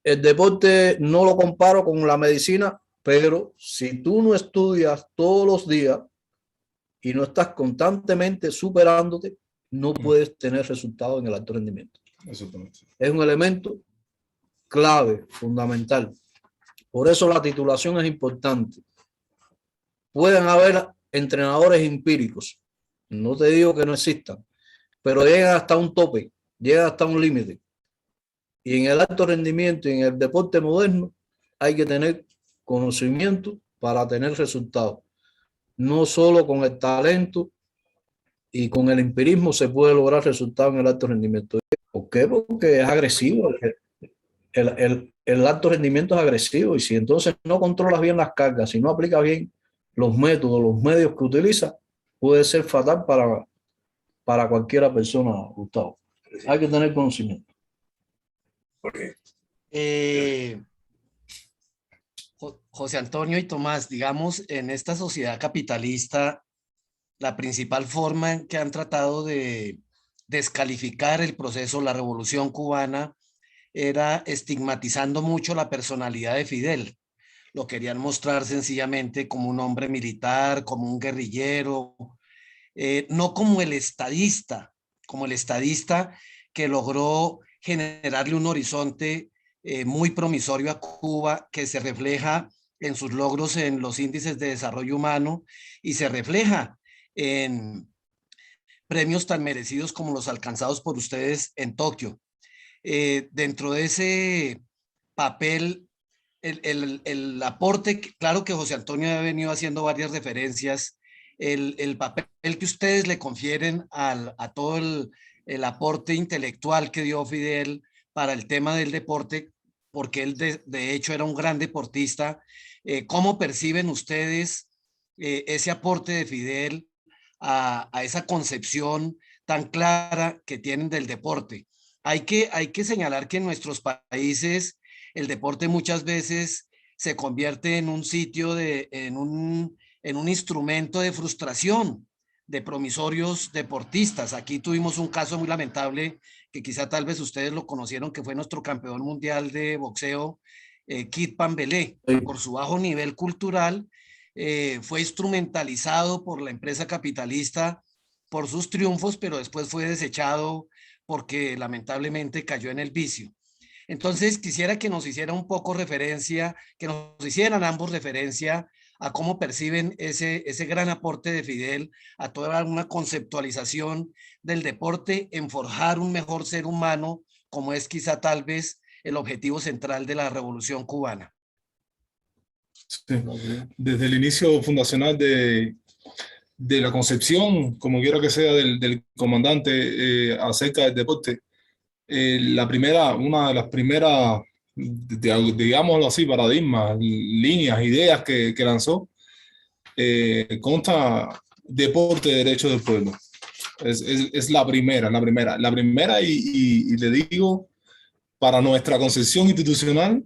el deporte no lo comparo con la medicina, pero si tú no estudias todos los días y no estás constantemente superándote, no puedes tener resultados en el alto rendimiento. Exactamente. Es un elemento clave, fundamental. Por eso la titulación es importante. Pueden haber entrenadores empíricos, no te digo que no existan, pero llegan hasta un tope, llegan hasta un límite. Y en el alto rendimiento y en el deporte moderno hay que tener conocimiento para tener resultados. No solo con el talento y con el empirismo se puede lograr resultados en el alto rendimiento. ¿Por qué? Porque es agresivo. El alto rendimiento es agresivo y si entonces no controlas bien las cargas, si no aplicas bien los métodos, los medios que utilizas, puede ser fatal para cualquiera persona, Gustavo. Hay que tener conocimiento. Porque José Antonio y Tomás, digamos, en esta sociedad capitalista, la principal forma en que han tratado de descalificar el proceso, la revolución cubana, era estigmatizando mucho la personalidad de Fidel. Lo querían mostrar sencillamente como un hombre militar, como un guerrillero, no como el estadista que logró generarle un horizonte muy promisorio a Cuba, que se refleja en sus logros en los índices de desarrollo humano y se refleja en premios tan merecidos como los alcanzados por ustedes en Tokio. Dentro de ese papel, el aporte, claro que José Antonio ha venido haciendo varias referencias, el papel que ustedes le confieren a todo el aporte intelectual que dio Fidel para el tema del deporte, porque él de hecho era un gran deportista. ¿Cómo perciben ustedes ese aporte de Fidel a esa concepción tan clara que tienen del deporte? Hay que señalar que en nuestros países el deporte muchas veces se convierte en un sitio en un instrumento de frustración de promisorios deportistas. Aquí tuvimos un caso muy lamentable que quizá tal vez ustedes lo conocieron, que fue nuestro campeón mundial de boxeo, Kid Pambelé. Por su bajo nivel cultural, fue instrumentalizado por la empresa capitalista por sus triunfos, pero después fue desechado porque lamentablemente cayó en el vicio. Entonces quisiera que nos hiciera un poco referencia, que nos hicieran ambos referencia a cómo perciben ese gran aporte de Fidel a toda una conceptualización del deporte en forjar un mejor ser humano, como es quizá tal vez el objetivo central de la Revolución Cubana. Sí. Desde el inicio fundacional de la concepción, como quiera que sea, del comandante acerca del deporte, una de las primeras, digámoslo así, paradigmas, líneas, ideas que lanzó, consta deporte, derecho del pueblo. Es la primera, y le digo, para nuestra concepción institucional,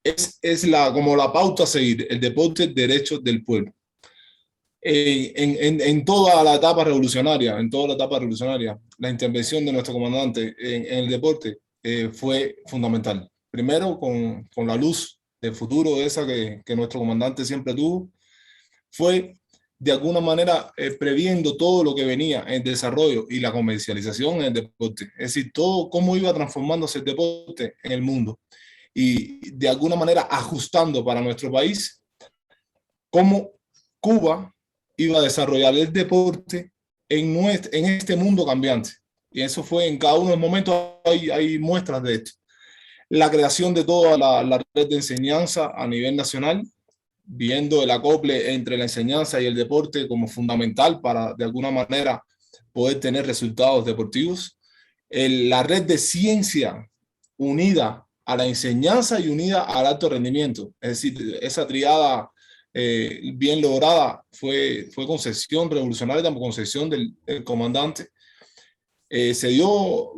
es como la pauta a seguir, el deporte, derecho del pueblo. En toda la etapa revolucionaria, la intervención de nuestro comandante en el deporte fue fundamental. Primero, con la luz del futuro esa que nuestro comandante siempre tuvo, fue de alguna manera previendo todo lo que venía en desarrollo y la comercialización en el deporte. Es decir, todo cómo iba transformándose el deporte en el mundo y de alguna manera ajustando para nuestro país cómo Cuba iba a desarrollar el deporte en este mundo cambiante. Y eso fue en cada uno de los momentos, hay muestras de esto. La creación de toda la red de enseñanza a nivel nacional, viendo el acople entre la enseñanza y el deporte como fundamental para, de alguna manera, poder tener resultados deportivos. La red de ciencia unida a la enseñanza y unida al alto rendimiento. Es decir, esa triada bien lograda fue concepción revolucionaria, también concepción del comandante. Se dio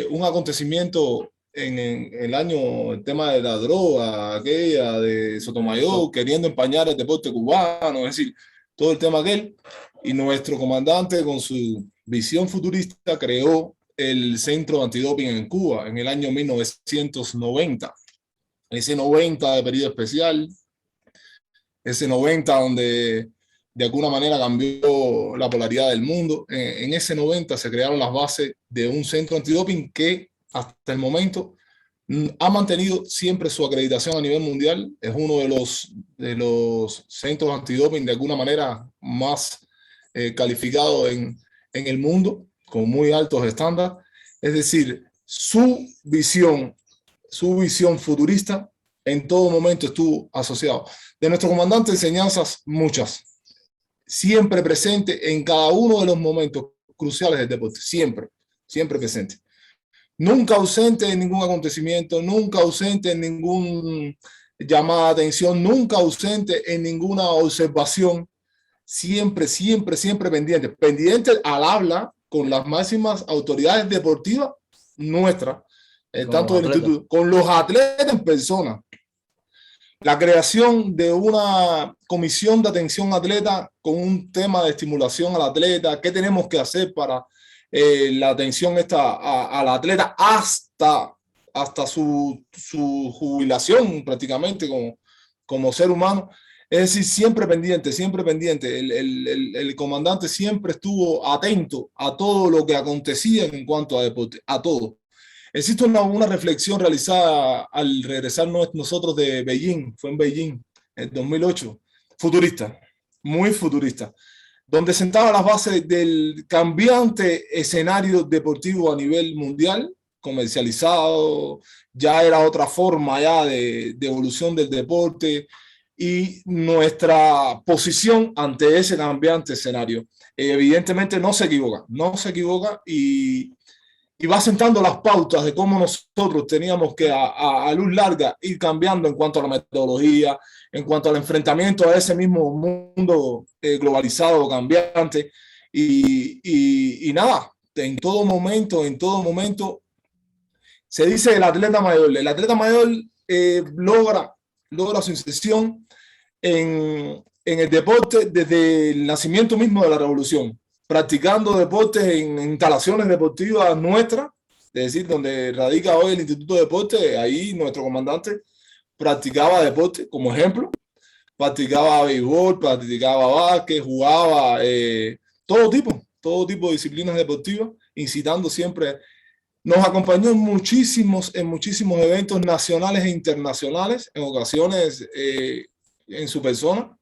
un acontecimiento en el año, el tema de la droga, aquella de Sotomayor, queriendo empañar el deporte cubano, es decir, todo el tema aquel. Y nuestro comandante, con su visión futurista, creó el Centro Antidoping en Cuba en el año 1990. Ese 90 de periodo especial, ese 90 donde de alguna manera cambió la polaridad del mundo. En ese 90 se crearon las bases de un centro antidoping que hasta el momento ha mantenido siempre su acreditación a nivel mundial. Es uno de los centros antidoping de alguna manera más calificados en el mundo, con muy altos estándares. Es decir, su visión futurista en todo momento estuvo asociado. De nuestro comandante, enseñanzas muchas, siempre presente en cada uno de los momentos cruciales del deporte, siempre presente. Nunca ausente en ningún acontecimiento, nunca ausente en ningún llamada de atención, nunca ausente en ninguna observación, siempre pendiente al habla con las máximas autoridades deportivas nuestras, tanto del instituto, con los atletas en persona. La creación de una comisión de atención atleta con un tema de estimulación al atleta, qué tenemos que hacer para la atención al atleta hasta su jubilación prácticamente como ser humano. Es decir, siempre pendiente. El comandante siempre estuvo atento a todo lo que acontecía en cuanto a deporte, a todo. Existe una reflexión realizada al regresar nosotros de Beijing, fue en Beijing, en 2008, futurista, muy futurista, donde sentaba las bases del cambiante escenario deportivo a nivel mundial, comercializado, ya era otra forma ya de evolución del deporte y nuestra posición ante ese cambiante escenario. Evidentemente no se equivoca y va sentando las pautas de cómo nosotros teníamos que a luz larga ir cambiando en cuanto a la metodología, en cuanto al enfrentamiento a ese mismo mundo globalizado, cambiante, y nada, en todo momento, se dice el atleta mayor logra su inserción en el deporte desde el nacimiento mismo de la revolución, practicando deportes en instalaciones deportivas nuestras, es decir, donde radica hoy el Instituto de Deporte. Ahí nuestro comandante practicaba deporte, como ejemplo, practicaba béisbol, practicaba básquet, jugaba todo tipo de disciplinas deportivas, incitando siempre. Nos acompañó en muchísimos eventos nacionales e internacionales, en ocasiones en su persona,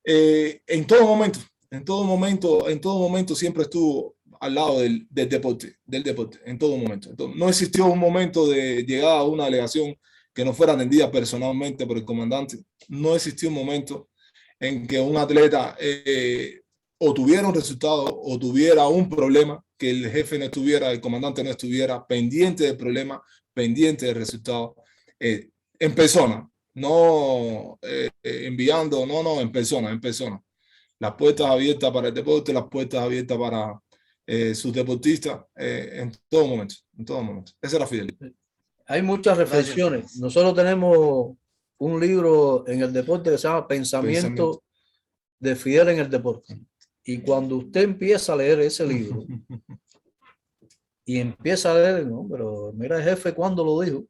en todo momento siempre estuvo al lado del deporte, en todo momento. Entonces, no existió un momento de llegada a una delegación que no fuera atendida personalmente por el comandante. No existió un momento en que un atleta o tuviera un resultado o tuviera un problema, que el jefe no estuviera, el comandante no estuviera pendiente del problema, pendiente del resultado, en persona, no enviando, en persona. Las puertas abiertas para el deporte, las puertas abiertas para sus deportistas, en todo momento. Esa era Fidel. Hay muchas reflexiones. Nosotros tenemos un libro en el deporte que se llama Pensamiento de Fidel en el deporte. Y cuando usted empieza a leer ese libro y empieza a leer, no, pero mira el jefe cuando lo dijo.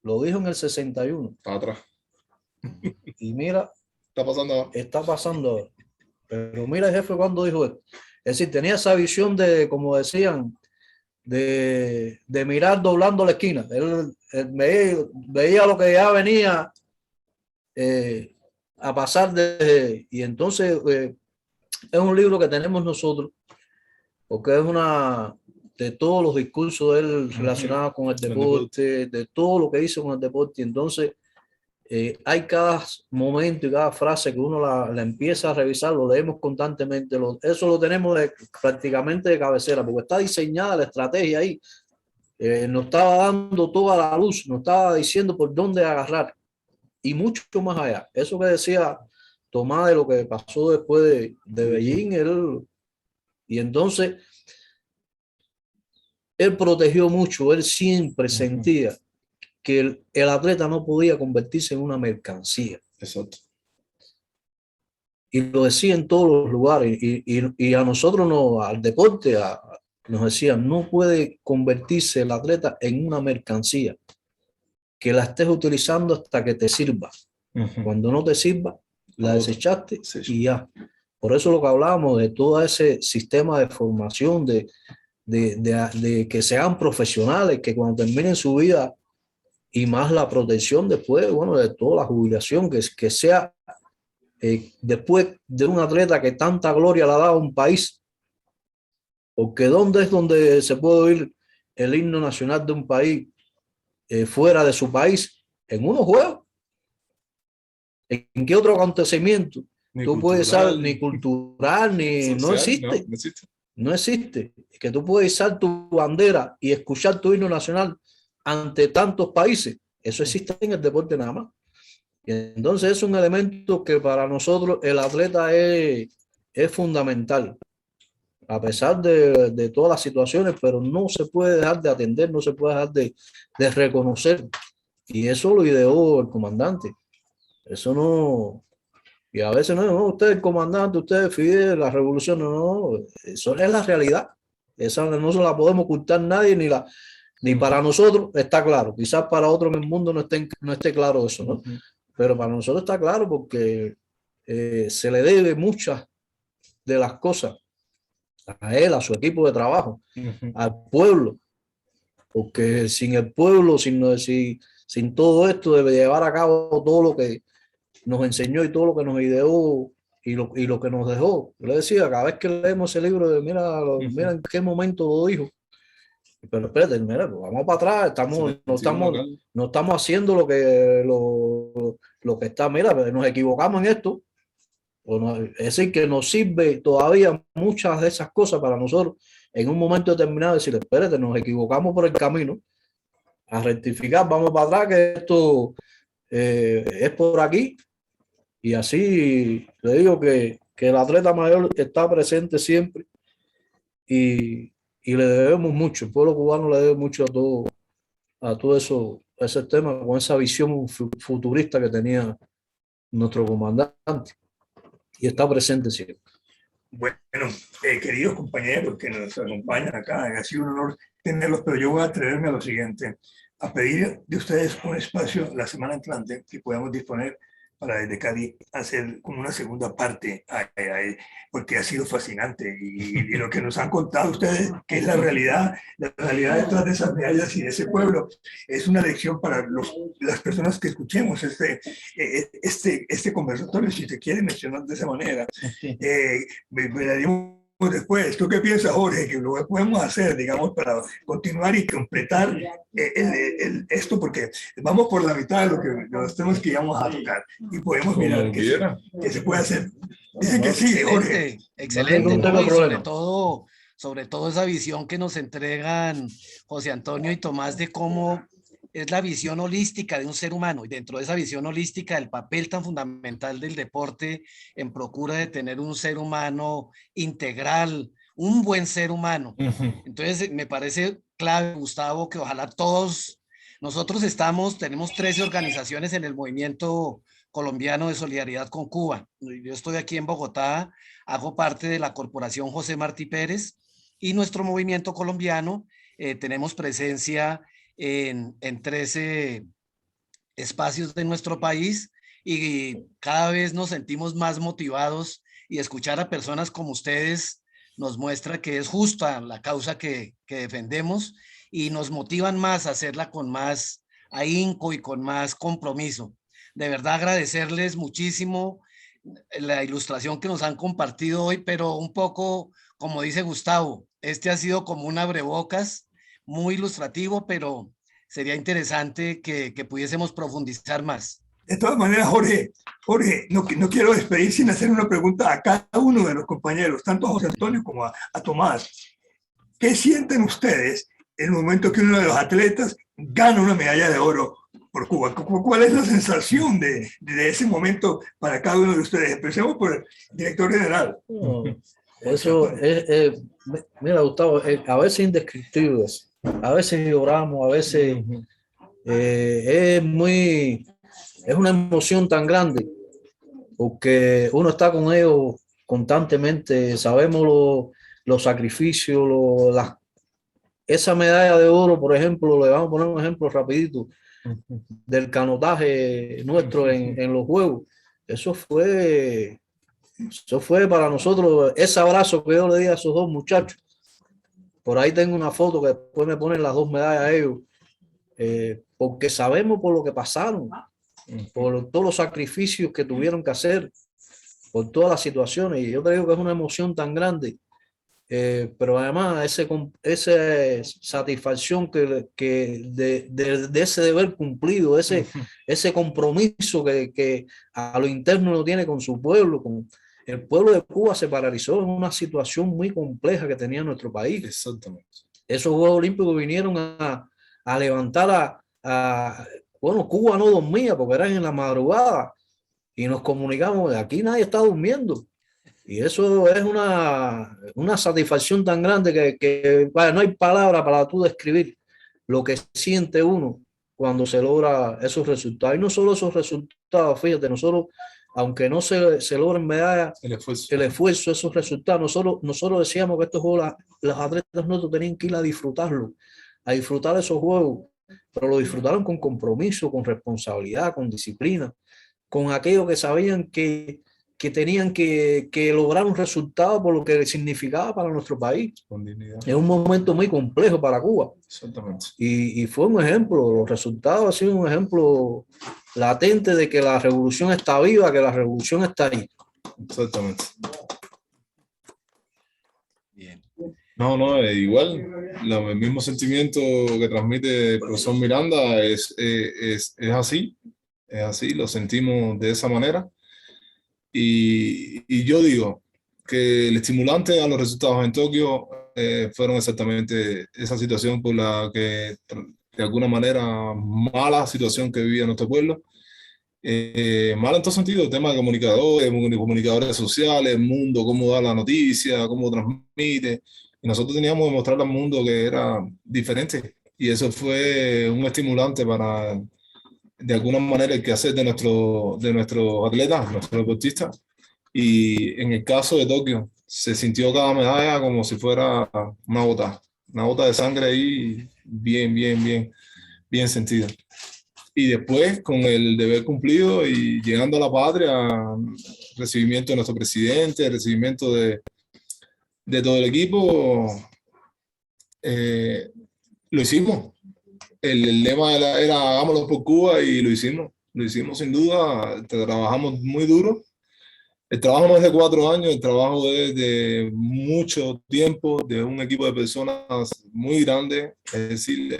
Lo dijo en el 61. Está atrás. Y mira, está pasando ahora. Pero mira el jefe cuando dijo esto. Es decir, tenía esa visión de, como decían, de mirar doblando la esquina. Él veía lo que ya venía a pasar y entonces es un libro que tenemos nosotros, porque es de todos los discursos de él relacionados con el deporte, de todo lo que hizo con el deporte. Y entonces hay cada momento y cada frase que uno la empieza a revisar, lo leemos constantemente, eso lo tenemos prácticamente de cabecera, porque está diseñada la estrategia ahí, nos estaba dando toda la luz, nos estaba diciendo por dónde agarrar y mucho más allá. Eso que decía Tomás de lo que pasó después de Beijing, y entonces él protegió mucho, él siempre sentía que el atleta no podía convertirse en una mercancía. Exacto. Y lo decía en todos los lugares. Y a nosotros, al deporte, nos decían, no puede convertirse el atleta en una mercancía, que la estés utilizando hasta que te sirva. Cuando no te sirva, la desechaste y ya. Por eso lo que hablábamos de todo ese sistema de formación, de que sean profesionales, que cuando terminen su vida y más la protección después, bueno, de toda la jubilación, que sea después de un atleta que tanta gloria le ha dado a un país, porque ¿dónde es donde se puede oír el himno nacional de un país fuera de su país? En unos juegos. ¿En qué otro acontecimiento tú puedes usar ni cultural, ni social, no existe? No existe. No existe. Que tú puedes usar tu bandera y escuchar tu himno nacional ante tantos países. Eso existe en el deporte nada más. Y entonces es un elemento que para nosotros el atleta es fundamental, a pesar de todas las situaciones, pero no se puede dejar de atender, no se puede dejar de reconocer. Y eso lo ideó el comandante. Eso no, y a veces no, usted es el comandante, usted es Fidel, la revolución, no, eso es la realidad. Esa no se la podemos ocultar nadie, ni para nosotros está claro. Quizás para otros en el mundo no esté claro eso, ¿no? Pero para nosotros está claro porque se le debe muchas de las cosas a él, a su equipo de trabajo, al pueblo, porque sin el pueblo, sin todo esto, debe llevar a cabo todo lo que nos enseñó y todo lo que nos ideó y lo que nos dejó. Yo le decía, cada vez que leemos ese libro, mira en qué momento lo dijo. Pero espérate, mira, vamos para atrás, no estamos haciendo lo que está, mira, nos equivocamos en esto. Es decir, que nos sirve todavía muchas de esas cosas para nosotros en un momento determinado decir, espérate, nos equivocamos por el camino, a rectificar, vamos para atrás, que esto es por aquí. Y así le digo que el atleta mayor está presente siempre y le debemos mucho, el pueblo cubano le debe mucho a todo eso, ese tema, con esa visión futurista que tenía nuestro comandante y está presente siempre. Bueno, queridos compañeros que nos acompañan acá, ha sido un honor tenerlos, pero yo voy a atreverme a lo siguiente, a pedir de ustedes un espacio la semana entrante que podamos disponer para desde Cali hacer como una segunda parte, porque ha sido fascinante y lo que nos han contado ustedes, que es la realidad detrás de esas medallas y de ese pueblo, es una lección para las personas que escuchemos este conversatorio, si se quiere mencionar de esa manera. Veremos después. ¿Tú qué piensas, Jorge? Que lo podemos hacer, digamos, para continuar y completar esto, porque vamos por la mitad de los temas que íbamos a tocar y podemos mirar que se puede hacer. Dicen que sí, Jorge. Excelente, ¿no? Y sobre todo esa visión que nos entregan José Antonio y Tomás de cómo es la visión holística de un ser humano, y dentro de esa visión holística el papel tan fundamental del deporte en procura de tener un ser humano integral, un buen ser humano. Entonces me parece clave, Gustavo, que ojalá todos nosotros tenemos 13 organizaciones en el movimiento colombiano de solidaridad con Cuba. Yo estoy aquí en Bogotá, hago parte de la corporación José Martí Pérez, y nuestro movimiento colombiano tenemos presencia en 13 espacios de nuestro país, y cada vez nos sentimos más motivados, y escuchar a personas como ustedes nos muestra que es justa la causa que defendemos, y nos motivan más a hacerla con más ahínco y con más compromiso. De verdad agradecerles muchísimo la ilustración que nos han compartido hoy, pero un poco, como dice Gustavo, este ha sido como un abrebocas muy ilustrativo, pero sería interesante que pudiésemos profundizar más. De todas maneras, Jorge, no quiero despedir sin hacer una pregunta a cada uno de los compañeros, tanto a José Antonio como a Tomás. ¿Qué sienten ustedes en el momento que uno de los atletas gana una medalla de oro por Cuba? ¿Cuál es la sensación de ese momento para cada uno de ustedes? Empecemos por el director general. Eso mira, Gustavo, a veces indescriptible, a veces lloramos, a veces es una emoción tan grande, porque uno está con ellos constantemente, sabemos los sacrificios, esa medalla de oro, por ejemplo, le vamos a poner un ejemplo rapidito, del canotaje nuestro en los Juegos. Eso fue para nosotros, ese abrazo que yo le di a esos dos muchachos. Por ahí tengo una foto que después me ponen las dos medallas a ellos, porque sabemos por lo que pasaron, por todos los sacrificios que tuvieron que hacer, por todas las situaciones. Y yo creo que es una emoción tan grande, pero además esa satisfacción de ese deber cumplido, ese compromiso que a lo interno lo tiene con su pueblo, con el pueblo de Cuba. Se paralizó en una situación muy compleja que tenía nuestro país. Exactamente. Esos Juegos Olímpicos vinieron a levantar bueno, Cuba no dormía porque eran en la madrugada y nos comunicamos, de aquí nadie está durmiendo. Y eso es una satisfacción tan grande que vaya, no hay palabra para tú describir lo que siente uno cuando se logra esos resultados. Y no solo esos resultados, fíjate, nosotros, aunque no se logren medallas, el esfuerzo, esos resultados, nosotros decíamos que estos juegos, los atletas nuestros tenían que ir a disfrutarlo, a disfrutar esos juegos, pero lo disfrutaron con compromiso, con responsabilidad, con disciplina, con aquello que sabían que tenían que lograr un resultado por lo que significaba para nuestro país. Es un momento muy complejo para Cuba. Exactamente. Y fue un ejemplo, los resultados han sido un ejemplo latente de que la revolución está viva, que la revolución está ahí. Exactamente. Bien. No, igual, el mismo sentimiento que transmite el profesor Miranda es así, lo sentimos de esa manera. Y yo digo que el estimulante a los resultados en Tokio fueron exactamente esa situación por la que, de alguna manera, mala situación que vivía nuestro pueblo. Mala en todo sentido, tema de comunicadores sociales, el mundo, cómo da la noticia, cómo transmite. Y nosotros teníamos que mostrar al mundo que era diferente. Y eso fue un estimulante para, de alguna manera, el quehacer de nuestros atletas, nuestros deportistas. Y en el caso de Tokio, se sintió cada medalla como si fuera una gota de sangre ahí, bien sentida. Y después, con el deber cumplido y llegando a la patria, recibimiento de nuestro presidente, recibimiento de todo el equipo, lo hicimos. El lema era hagámoslo por Cuba y lo hicimos sin duda, trabajamos muy duro. El trabajo no es de 4 años, el trabajo es de mucho tiempo, de un equipo de personas muy grande, es decir,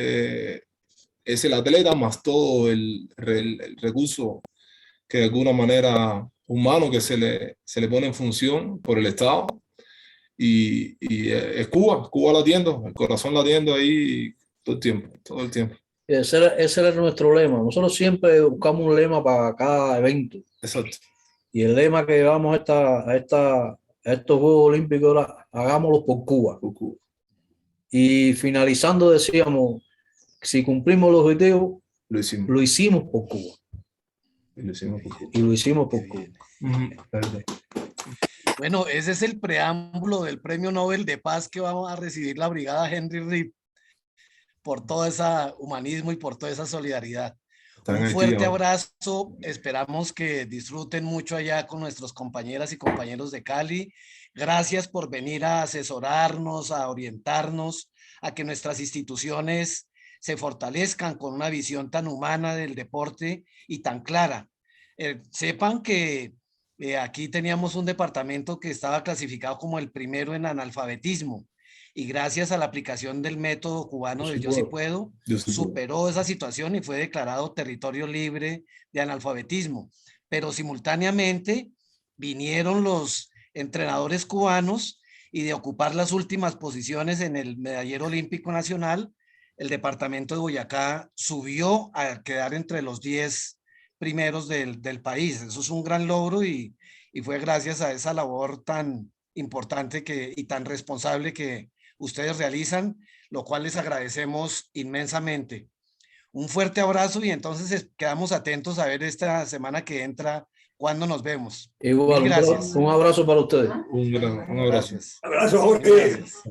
es el atleta más todo el recurso que de alguna manera humano que se le pone en función por el Estado. Y es Cuba latiendo, el corazón latiendo ahí todo el tiempo. Ese era nuestro lema. Nosotros siempre buscamos un lema para cada evento. Exacto. Y el lema que llevamos a estos Juegos Olímpicos era hagámoslo por Cuba. Y finalizando decíamos, si cumplimos los objetivos, lo hicimos por Cuba. Y lo hicimos por Cuba. Bueno, ese es el preámbulo del Premio Nobel de Paz que vamos a recibir la Brigada Henry Ripp por todo ese humanismo y por toda esa solidaridad. Un fuerte abrazo, esperamos que disfruten mucho allá con nuestros compañeras y compañeros de Cali. Gracias por venir a asesorarnos, a orientarnos, a que nuestras instituciones se fortalezcan con una visión tan humana del deporte y tan clara. Sepan que aquí teníamos un departamento que estaba clasificado como el primero en analfabetismo. Y gracias a la aplicación del método cubano del Yo Sí Puedo, superó esa situación y fue declarado territorio libre de analfabetismo. Pero simultáneamente vinieron los entrenadores cubanos y de ocupar las últimas posiciones en el medallero olímpico nacional, el departamento de Boyacá subió a quedar entre los 10 primeros del país. Eso es un gran logro y fue gracias a esa labor tan importante y tan responsable que ustedes realizan, lo cual les agradecemos inmensamente. Un fuerte abrazo y entonces quedamos atentos a ver esta semana que entra cuándo nos vemos. Igual, Mil gracias. un abrazo para ustedes. Un abrazo. Gracias. Abrazo, Mil Jorge. gracias.